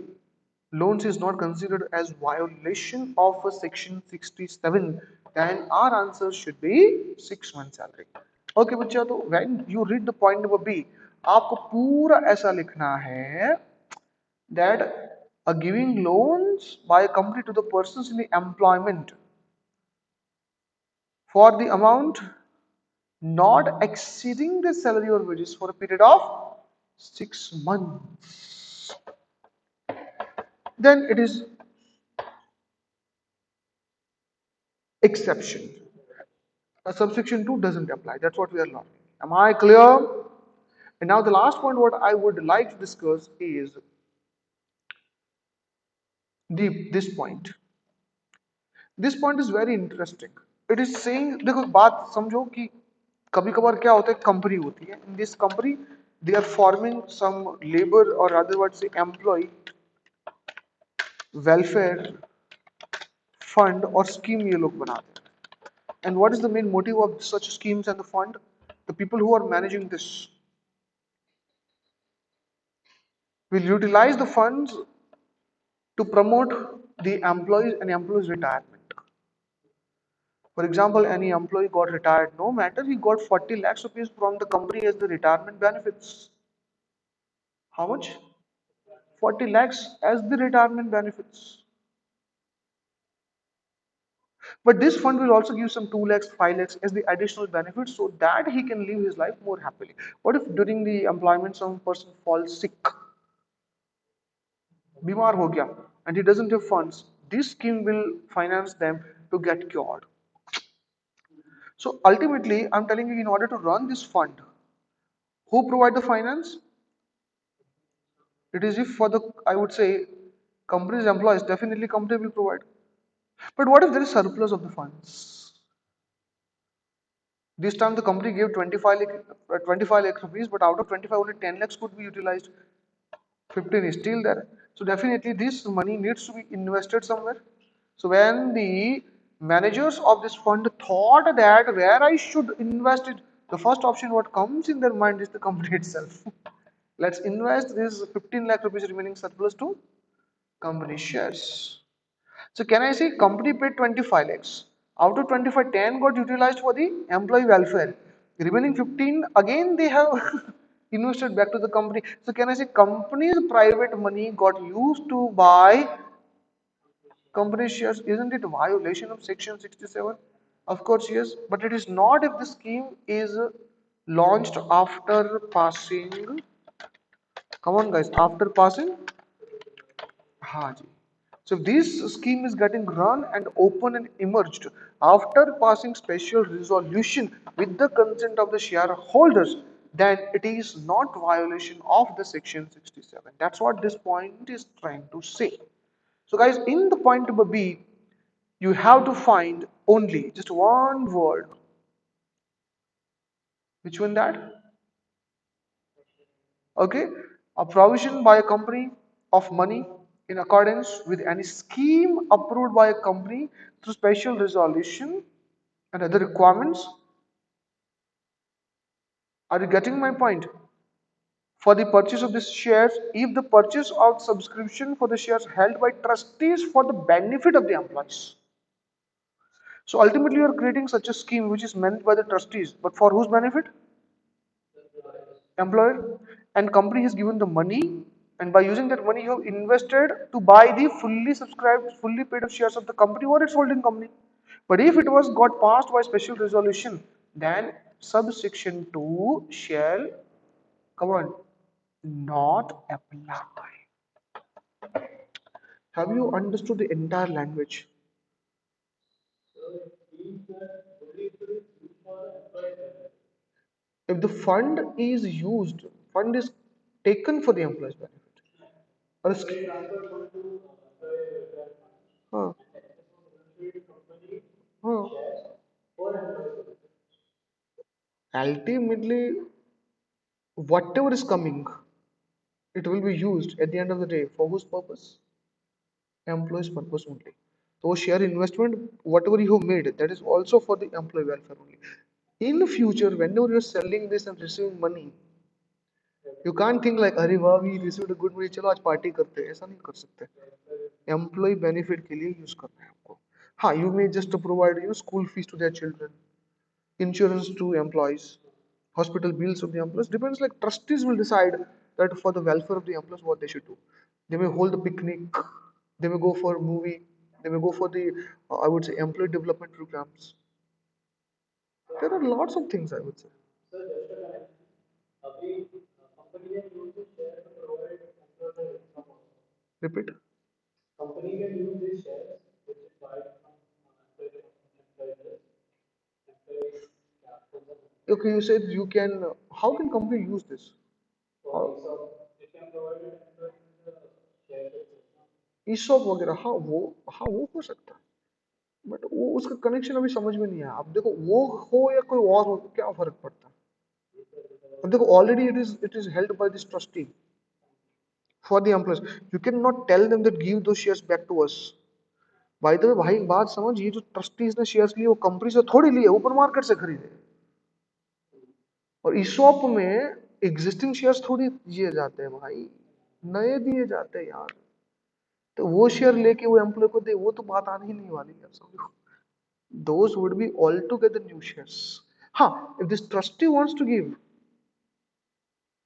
loans is not considered as violation of a section 67, then our answer should be 6 months salary. Okay बच्चा, तो when you read the point number B, आपको पूरा ऐसा लिखना है that a giving loans by a company to the persons in the employment for the amount not exceeding the salary or wages for a period of 6 months, then it is exception. Subsection 2 doesn't apply. That's what we are learning. Am I clear? And now the last point what I would like to discuss is this point. This point is very interesting. It is saying, देखो बात समझो कि कभी कभार क्या होता है, company होती है. In this company, they are forming some labor or other words say employee welfare fund or scheme ये लोग बनाते हैं. And what is the main motive of such schemes and the fund? The people who are managing this will utilize the funds to promote the employees and employees' retirement. For example, any employee got retired, no matter he got 40 lakhs rupees from the company as the retirement benefits. How much? 40 lakhs as the retirement benefits. But this fund will also give some 2 lakhs, 5 lakhs as the additional benefits so that he can live his life more happily. What if during the employment some person falls sick, बीमार हो गया, and he doesn't have funds? This scheme will finance them to get cured. So ultimately, I'm telling you, in order to run this fund, who provide the finance? It is if for the, I would say, company's employees, definitely company will provide. But what if there is surplus of the funds? This time the company gave 25 lakh rupees, but out of 25 only 10 lakhs could be utilized. 15 is still there. So definitely this money needs to be invested somewhere. So when the managers of this fund thought that where I should invest it, the first option what comes in their mind is the company itself. Let's invest this 15 lakh rupees remaining surplus to company shares. So can I say company paid 25 lakhs? Out of 25, 10 got utilized for the employee welfare. Remaining 15 again they have invested back to the company. So can I say company's private money got used to buy company shares? Isn't it a violation of section 67? Of course yes, but it is not if the scheme is launched after passing. Come on guys, after passing. Haji. So this scheme is getting run and open and emerged after passing special resolution with the consent of the shareholders, then it is not violation of the section 67. That's what this point is trying to say. So guys, in the point number B, you have to find only just one word. Which one that? Okay, a provision by a company of money in accordance with any scheme approved by a company through special resolution and other requirements. Are you getting my point? For the purchase of these shares, if the purchase of subscription for the shares held by trustees for the benefit of the employees. So ultimately you are creating such a scheme which is meant by the trustees, but for whose benefit? Employer. And company has given the money, and by using that money you have invested to buy the fully subscribed, fully paid up shares of the company or its holding company. But if it was got passed by special resolution, then subsection 2 shall, come on, not apply. Have you understood the entire language? If the fund is taken for the employee's benefit. Or a huh, huh. Ultimately, whatever is coming, it will be used at the end of the day for whose purpose? Employees' purpose only. So share investment, whatever you have made, that is also for the employee welfare only. In future, whenever you're selling this and receiving money, you can't think like, अरे वाह, we received a good money, चलो आज party करते हैं. ऐसा नहीं कर सकते. Employee benefit के लिए use करना है आपको. हाँ, you may just provide school fees to their children, insurance to employees, hospital bills of the employees. Depends, like trustees will decide that for the welfare of the employees what they should do. They may hold a picnic, they may go for a movie, they may go for the I would say employee development programs. There are lots of things I would say. Repeat. Okay, you said you can. How can company use this? How? ESOP वगैरह, हाँ वो हो सकता है, but वो उसका connection अभी समझ में नहीं आया. अब देखो वो हो या कोई और हो तो क्या फर्क पड़ता है. अब देखो already it is held by this trustee for the employees. You can not tell them that give दो shares back to us. By the way भाई एक बात समझ, ये जो ट्रस्टीज ने शेयर्स लिए वो कंपनी से थोड़ी लिए, ओपन मार्केट से खरीदे. और ईसॉप में एग्जिस्टिंग शेयर्स थोड़ी दिए जाते हैं भाई, नए दिए जाते हैं यार. तो वो शेयर लेके वो एम्प्लॉय को दे, वो तो बात आने ही नहीं वाली यार, समझो. Those would be altogether new shares. Huh, if this trustee wants to give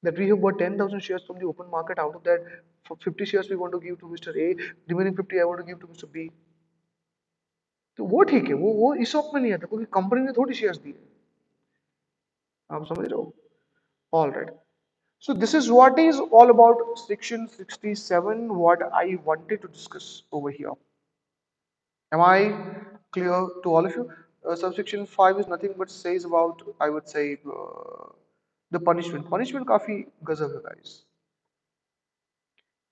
that we have bought 10,000 shares from the open market, out of that for 50 shares we want to give to Mr. A, remaining 50 I want to give to Mr. B. तो वो ठीक है, वो ESOP में नहीं आता क्योंकि company ने थोड़ी शेयर्स दिए. आप समझ रहे हो? All right. So this is what is all about section 67, what I wanted to discuss over here. Am I clear to all of you? Subsection 5 is nothing but says about, I would say, the punishment. Punishment काफी गजब है guys.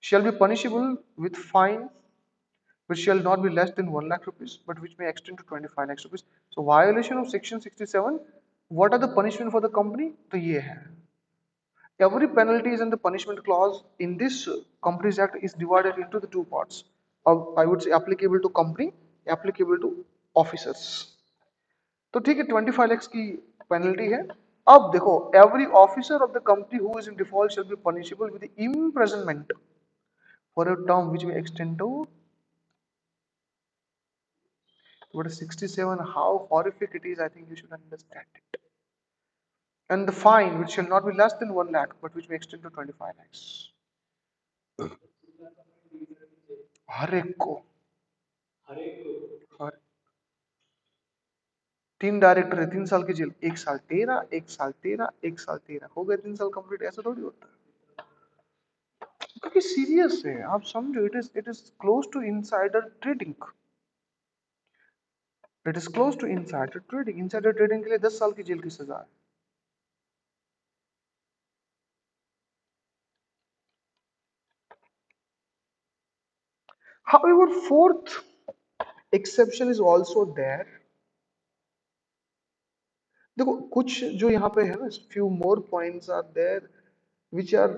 Shall be punishable with fine, which shall not be less than 1 lakh rupees, but which may extend to 25 lakhs rupees. So violation of section 67. What are the punishment for the company? तो ये है. Every penalties and the punishment clause in this Companies Act is divided into the two parts. I would say applicable to company, applicable to officers. तो ठीक है, 25 lakhs की penalty है. अब देखो, every officer of the company who is in default shall be punishable with imprisonment for a term which may extend to what is 67. How horrific it is, I think you should understand it. And the fine, which shall not be less than 1 lakh, but which may extend to 25 lakhs. हर एक को, हर 3 director है, 3 साल की jail, 1 साल तेरा, 1 साल तेरा, 1 साल तेरा, हो गए 3 साल कंप्लीट। ऐसा थोड़ी होता है, क्योंकि सीरियस है, आप समझो। It is close to insider trading. It is close to insider trading. Insider trading के लिए 10 साल की जेल की सजा है। However, fourth exception is also there. देखो कुछ जो यहाँ पे है ना, few more points are there which are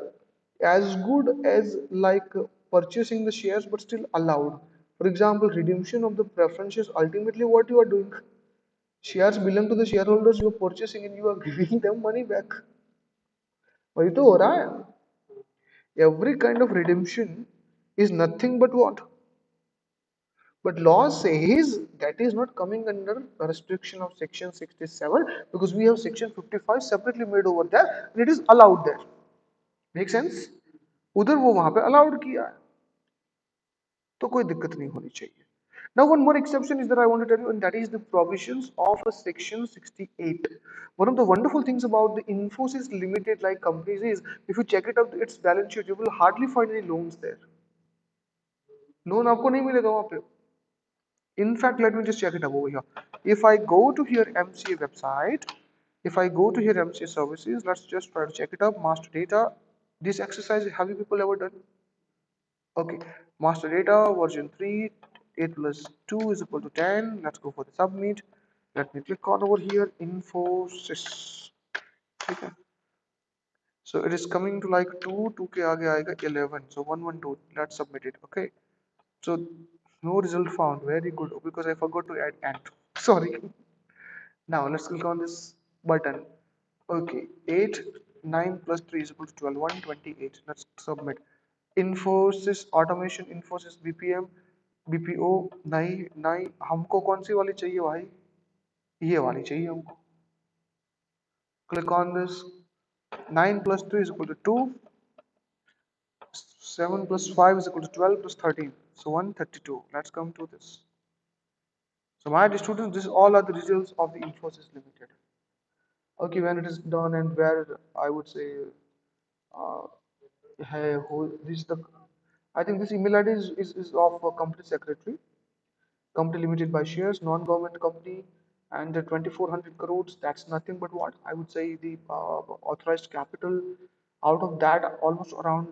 as good as like purchasing the shares but still allowed. For example, redemption of the preferences. Ultimately, what you are doing? Shares belong to the shareholders. You are purchasing and you are giving them money back. वही तो हो रहा है। Every kind of redemption is nothing but what? But law says that is not coming under a restriction of section 67, because we have section 55 separately made over there and it is allowed there. Make sense? उधर वो वहां पे allowed किया है, तो कोई दिक्कत नहीं होनी चाहिए। Now one more exception is that I want to tell you, and that is the provisions of a section 68. One of the wonderful things about the Infosys Limited like companies is, if you check it out its balance sheet, you will hardly find any loans there. Loan आपको नहीं मिलेगा वहां पे। In fact, let me just check it out over here. If I go to here MCA website, if I go to here MCA services, let's just try to check it out. Master data. This exercise, have you people ever done? Okay. Master data version 3, 8 plus 2 is equal to 10. Let's go for the submit. Let me click on over here Infosys. Okay. So it is coming to like 2 के आगे आएगा 11. So 112. Let's submit it. Okay. So no result found. Very good, because I forgot to add ant. Sorry. Now let's click on this button. Okay, 8, 9 plus 3 is equal to 12, 128. Let's submit. Infosys automation, Infosys BPM, BPO, नहीं नहीं, हमको कौन सी वाली चाहिए भाई? ये वाली चाहिए हमको। Click on this. 9 plus 3 is equal to 2. 7 plus 5 is equal to 12 plus 13. So 132. Let's come to this. So my dear students, this all are the results of the Infosys Limited. Okay, when it is done and where I would say, uh, hey, who this the, I think this email ID is of a company secretary, company limited by shares, non-government company, and the 2400 crores. That's nothing but what I would say the authorized capital. Out of that, almost around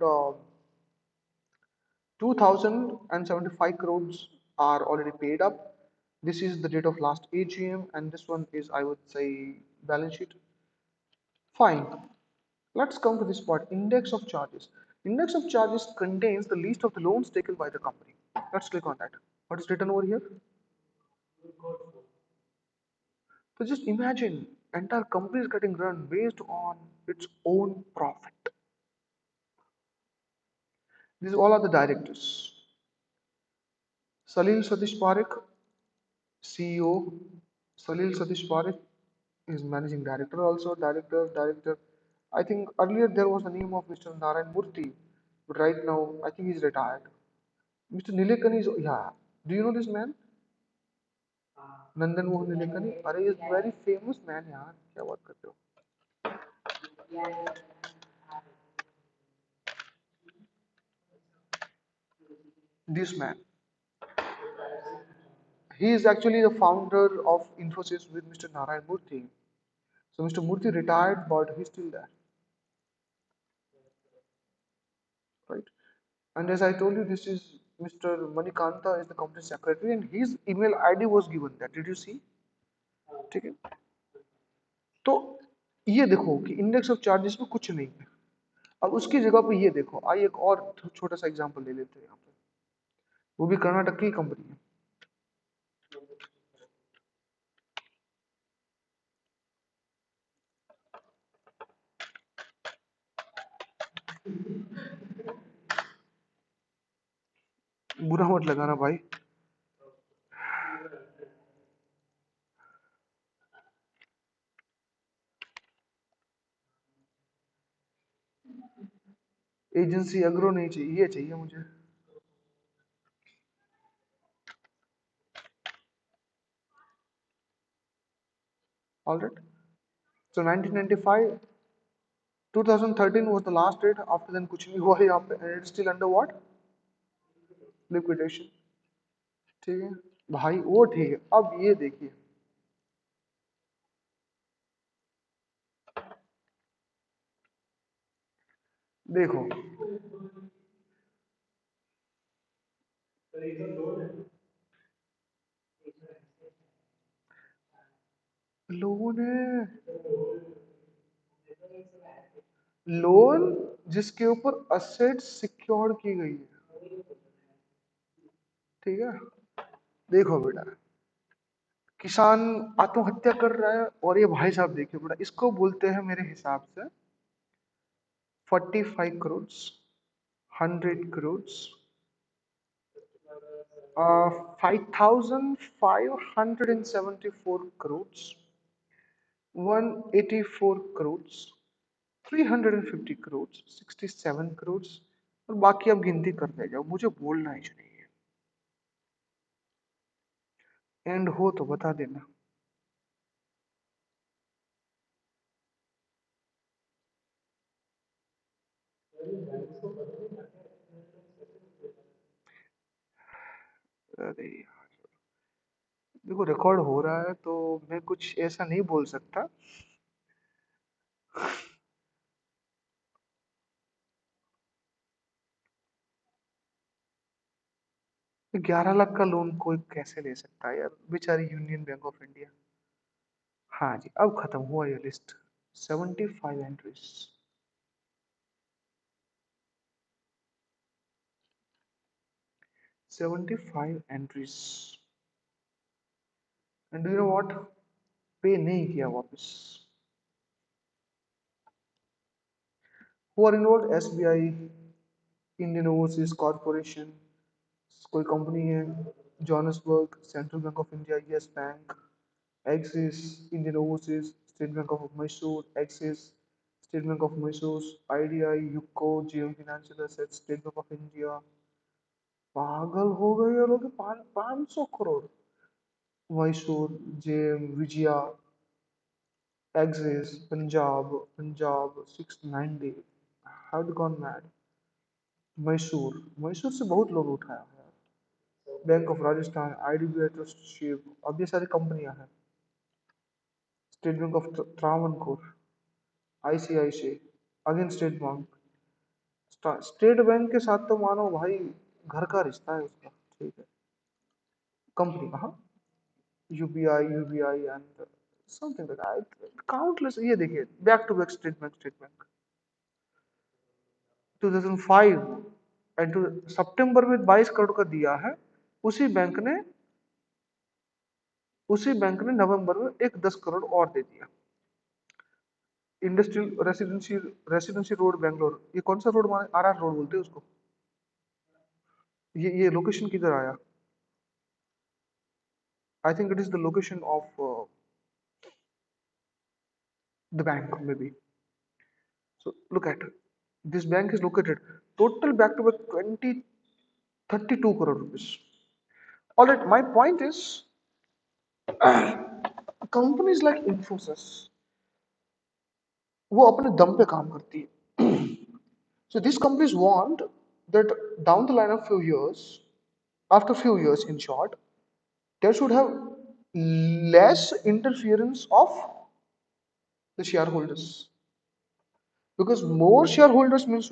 2075 crores are already paid up. This is the date of last AGM, and this one is, I would say, balance sheet. Fine. Let's come to this part, index of charges. Index of charges contains the list of the loans taken by the company. Let's click on that. What is written over here? So just imagine, entire company is getting run based on its own profit. These all are the directors. Salil Satish Parekh, CEO. Salil Satish Parekh is managing director also. Director. I think earlier there was the name of Mr. Narayan Murthy, but right now I think he's retired. Mr. Nilekani is, yeah. Do you know this man? Nandan Mohan Nilekani. अरे he is very famous man यार, क्या बात करते हो? This man. He is actually the founder of Infosys with Mr. Narayan Murthy. So Mr. Murthy retired, but he's still there, right? And as I told you, this is Mr. Manikanta is the company secretary, and his email ID was given there. Did you see? ठीक है? तो ये देखो कि index of charges में कुछ नहीं है। अब उसकी जगह पे ये देखो, आइए एक और छोटा सा एग्जांपल ले लेते हैं यहाँ पे। वो भी कर्नाटक की कंपनी है। बुरा मत लगाना भाई। एजेंसी अग्रो नहीं चाहिए, ये चाहिए मुझे। All right. So 1995, 2013 was the last date, after then कुछ नहीं हुआ है यहाँ पे, and it's still under what? Liquidation। ठीक है भाई, वो ठीक है। अब ये देखिए, देखो लोगों ने लोन जिसके ऊपर असेट सिक्योर की गई है, ठीक है। देखो बेटा, किसान आत्महत्या कर रहा है, और ये भाई साहब देखिए बेटा, इसको बोलते हैं मेरे हिसाब से 45 करोड़, 100 करोड़, 5,574 करोड़, 184 करोड़, 350 करोड़, 67 करोड़, और बाकी आप गिनती करते जाओ, मुझे बोलना ही नहीं है। एंड हो तो बता देना। अरे यार, देखो रिकॉर्ड हो रहा है तो मैं कुछ ऐसा नहीं बोल सकता। 11 लाख का लोन कोई कैसे ले सकता है यार, बेचारी यूनियन बैंक ऑफ इंडिया। हाँ जी, अब खत्म हुआ ये list. 75 entries, 75 entries, and do you know what, pay नहीं किया वापस। Who are involved? SBI, Indian overseas corporation, कोई कंपनी है, Johannesburg, central bank of India, yes bank, Axis, Indian overseas, state bank of Mysore, Axis, state bank of Mysore, IDI, UCO, JM financial assets, state bank of India. पागल हो गए ये लोग, 500 crore. Mysore, JM, Vijaya, Axis, Punjab, Punjab 690, had gone mad. Mysore, Mysore से बहुत लोग उठाया है। Bank of Rajasthan, IDBI trusteeship, अब ये सारी कंपनियां हैं। State bank of Travancore, ICIC, again state bank. State bank के साथ तो मानो भाई घर का रिश्ता है उसका, ठीक है। कंपनी कहाँ, UBI and something like countless. ये देखिए, back to back state bank, state bank 2005 and सितंबर में 22 करोड़ का दिया है। उसी बैंक ने उसी बैंक ने नवंबर में एक 10 करोड़ और दे दिया। इंडस्ट्रियल रेसिडेंसी रोड बैंगलोर, ये कौन सा रोड माने, आरआर रोड बोलते हैं उसको। ये लोकेशन किधर आया? I think it is the location of the bank may be. So look at, this bank is located, total back to back 32 crore rupees. All right, my point is, companies like Infosys, वो अपने दम पे काम करती है। So these companies want that down the line of few years, after few years in short, there should have less interference of the shareholders, because more shareholders means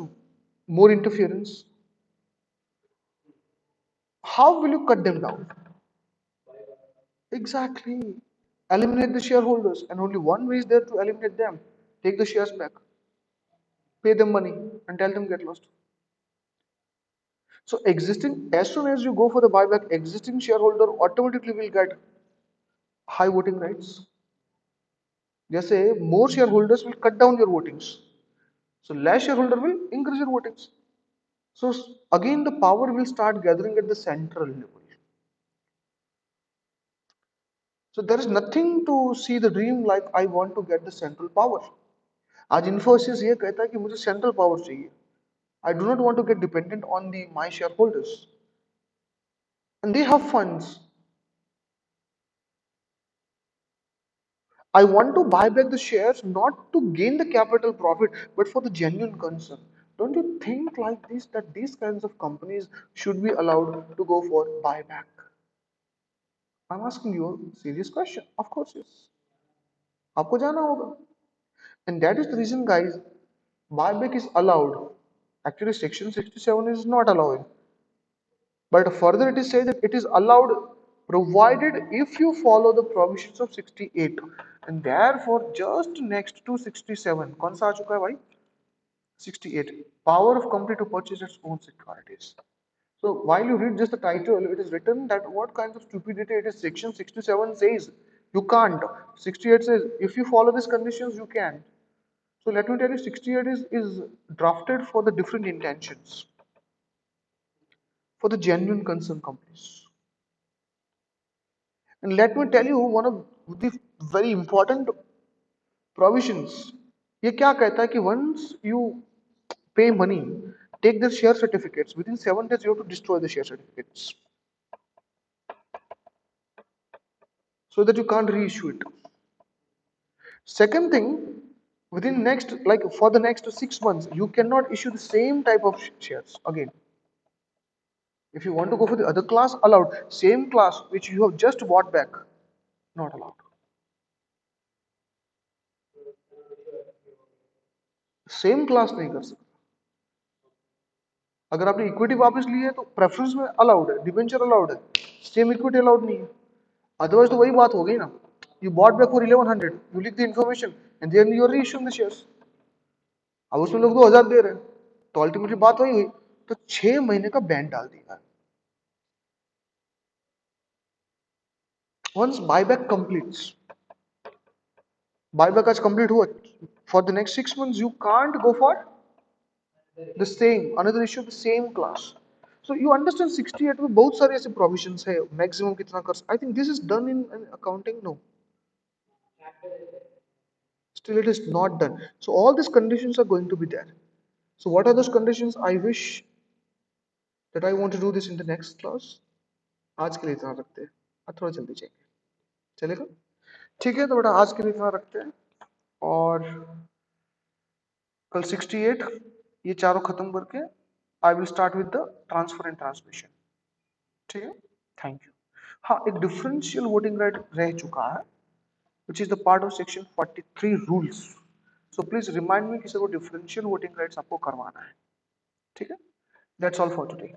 more interference. How will you cut them down? Exactly. Eliminate the shareholders, and only one way is there to eliminate them. Take the shares back, pay them money, and tell them get lost. So existing, as soon as you go for the buyback, existing shareholder automatically will get high voting rights. Jैसे more shareholders will cut down your votings, so less shareholder will increase your votings. So again, the power will start gathering at the central level. So there is nothing to see the dream like I want to get the central power. आज इन्फोसिस ये कहता है कि मुझे central power चाहिए. I do not want to get dependent on the my shareholders, and they have funds. I want to buy back the shares not to gain the capital profit, but for the genuine concern. Don't you think like this that these kinds of companies should be allowed to go for buyback? I'm asking you a serious question. Of course, yes. आपको जाना होगा. And that is the reason, guys, buyback is allowed. Actually, Section 67 is not allowing. But further it is said that it is allowed provided if you follow the provisions of 68. And therefore, just next to 67, कौन सा आ चुका है भाई? 68. Power of company to purchase its own securities. So while you read just the title, it is written that what kinds of stupidity it is. Section 67 says you can't. 68 says if you follow these conditions, you can. So let me tell you, 68 is drafted for the different intentions, for the genuine concern companies. And let me tell you one of the very important provisions. ये क्या कहता है कि once you pay money, take the share certificates. Within 7 days, you have to destroy the share certificates so that you can't reissue it. Second thing, within next like for the next 6 months, you cannot issue the same type of shares again. If you want to go for the other class, allowed. Same class which you have just bought back, not allowed. Same class नहीं कर सकते. अगर आपने equity वापस ली है तो preference में allowed है, डिबेंचर अलाउड है, सेम इक्विटी अलाउड नहीं है. अदरवाइज तो वही बात हो गई ना. You bought back for 1100, you leak the information and then you are reissuing the shares. अब उसमें लोग 2000 दे रहे हैं, तो अल्टीमेटली बात वही हुई. तो 6 महीने का बैन डाल दिया. वंस बायबैक कंप्लीट्स, बायबैक आज कंप्लीट हुआ, for the next 6 months you can't go for the same another issue the same class. So you understand 68 में बहुत सारे ऐसे provisions है. Maximum कितना कर, I think this is done in accounting. No, still it is not done. So all these conditions are going to be there. So what are those conditions? I wish that I want to do this in the next class. आज के लिए इतना रखते हैं, थोड़ा जल्दी चाहिए, चलेगा? ठीक है, तो बेटा आज के लिए इतना रखते हैं. और कल 68 ये चारों खत्म करके I will start with the transfer and transmission. ठीक है, थैंक यू. हाँ, एक डिफरेंशियल वोटिंग राइट रह चुका है which is the part of section 43 rules. So please remind me कि सर वो डिफरेंशियल वोटिंग राइट्स आपको करवाना है. ठीक है, that's all for today.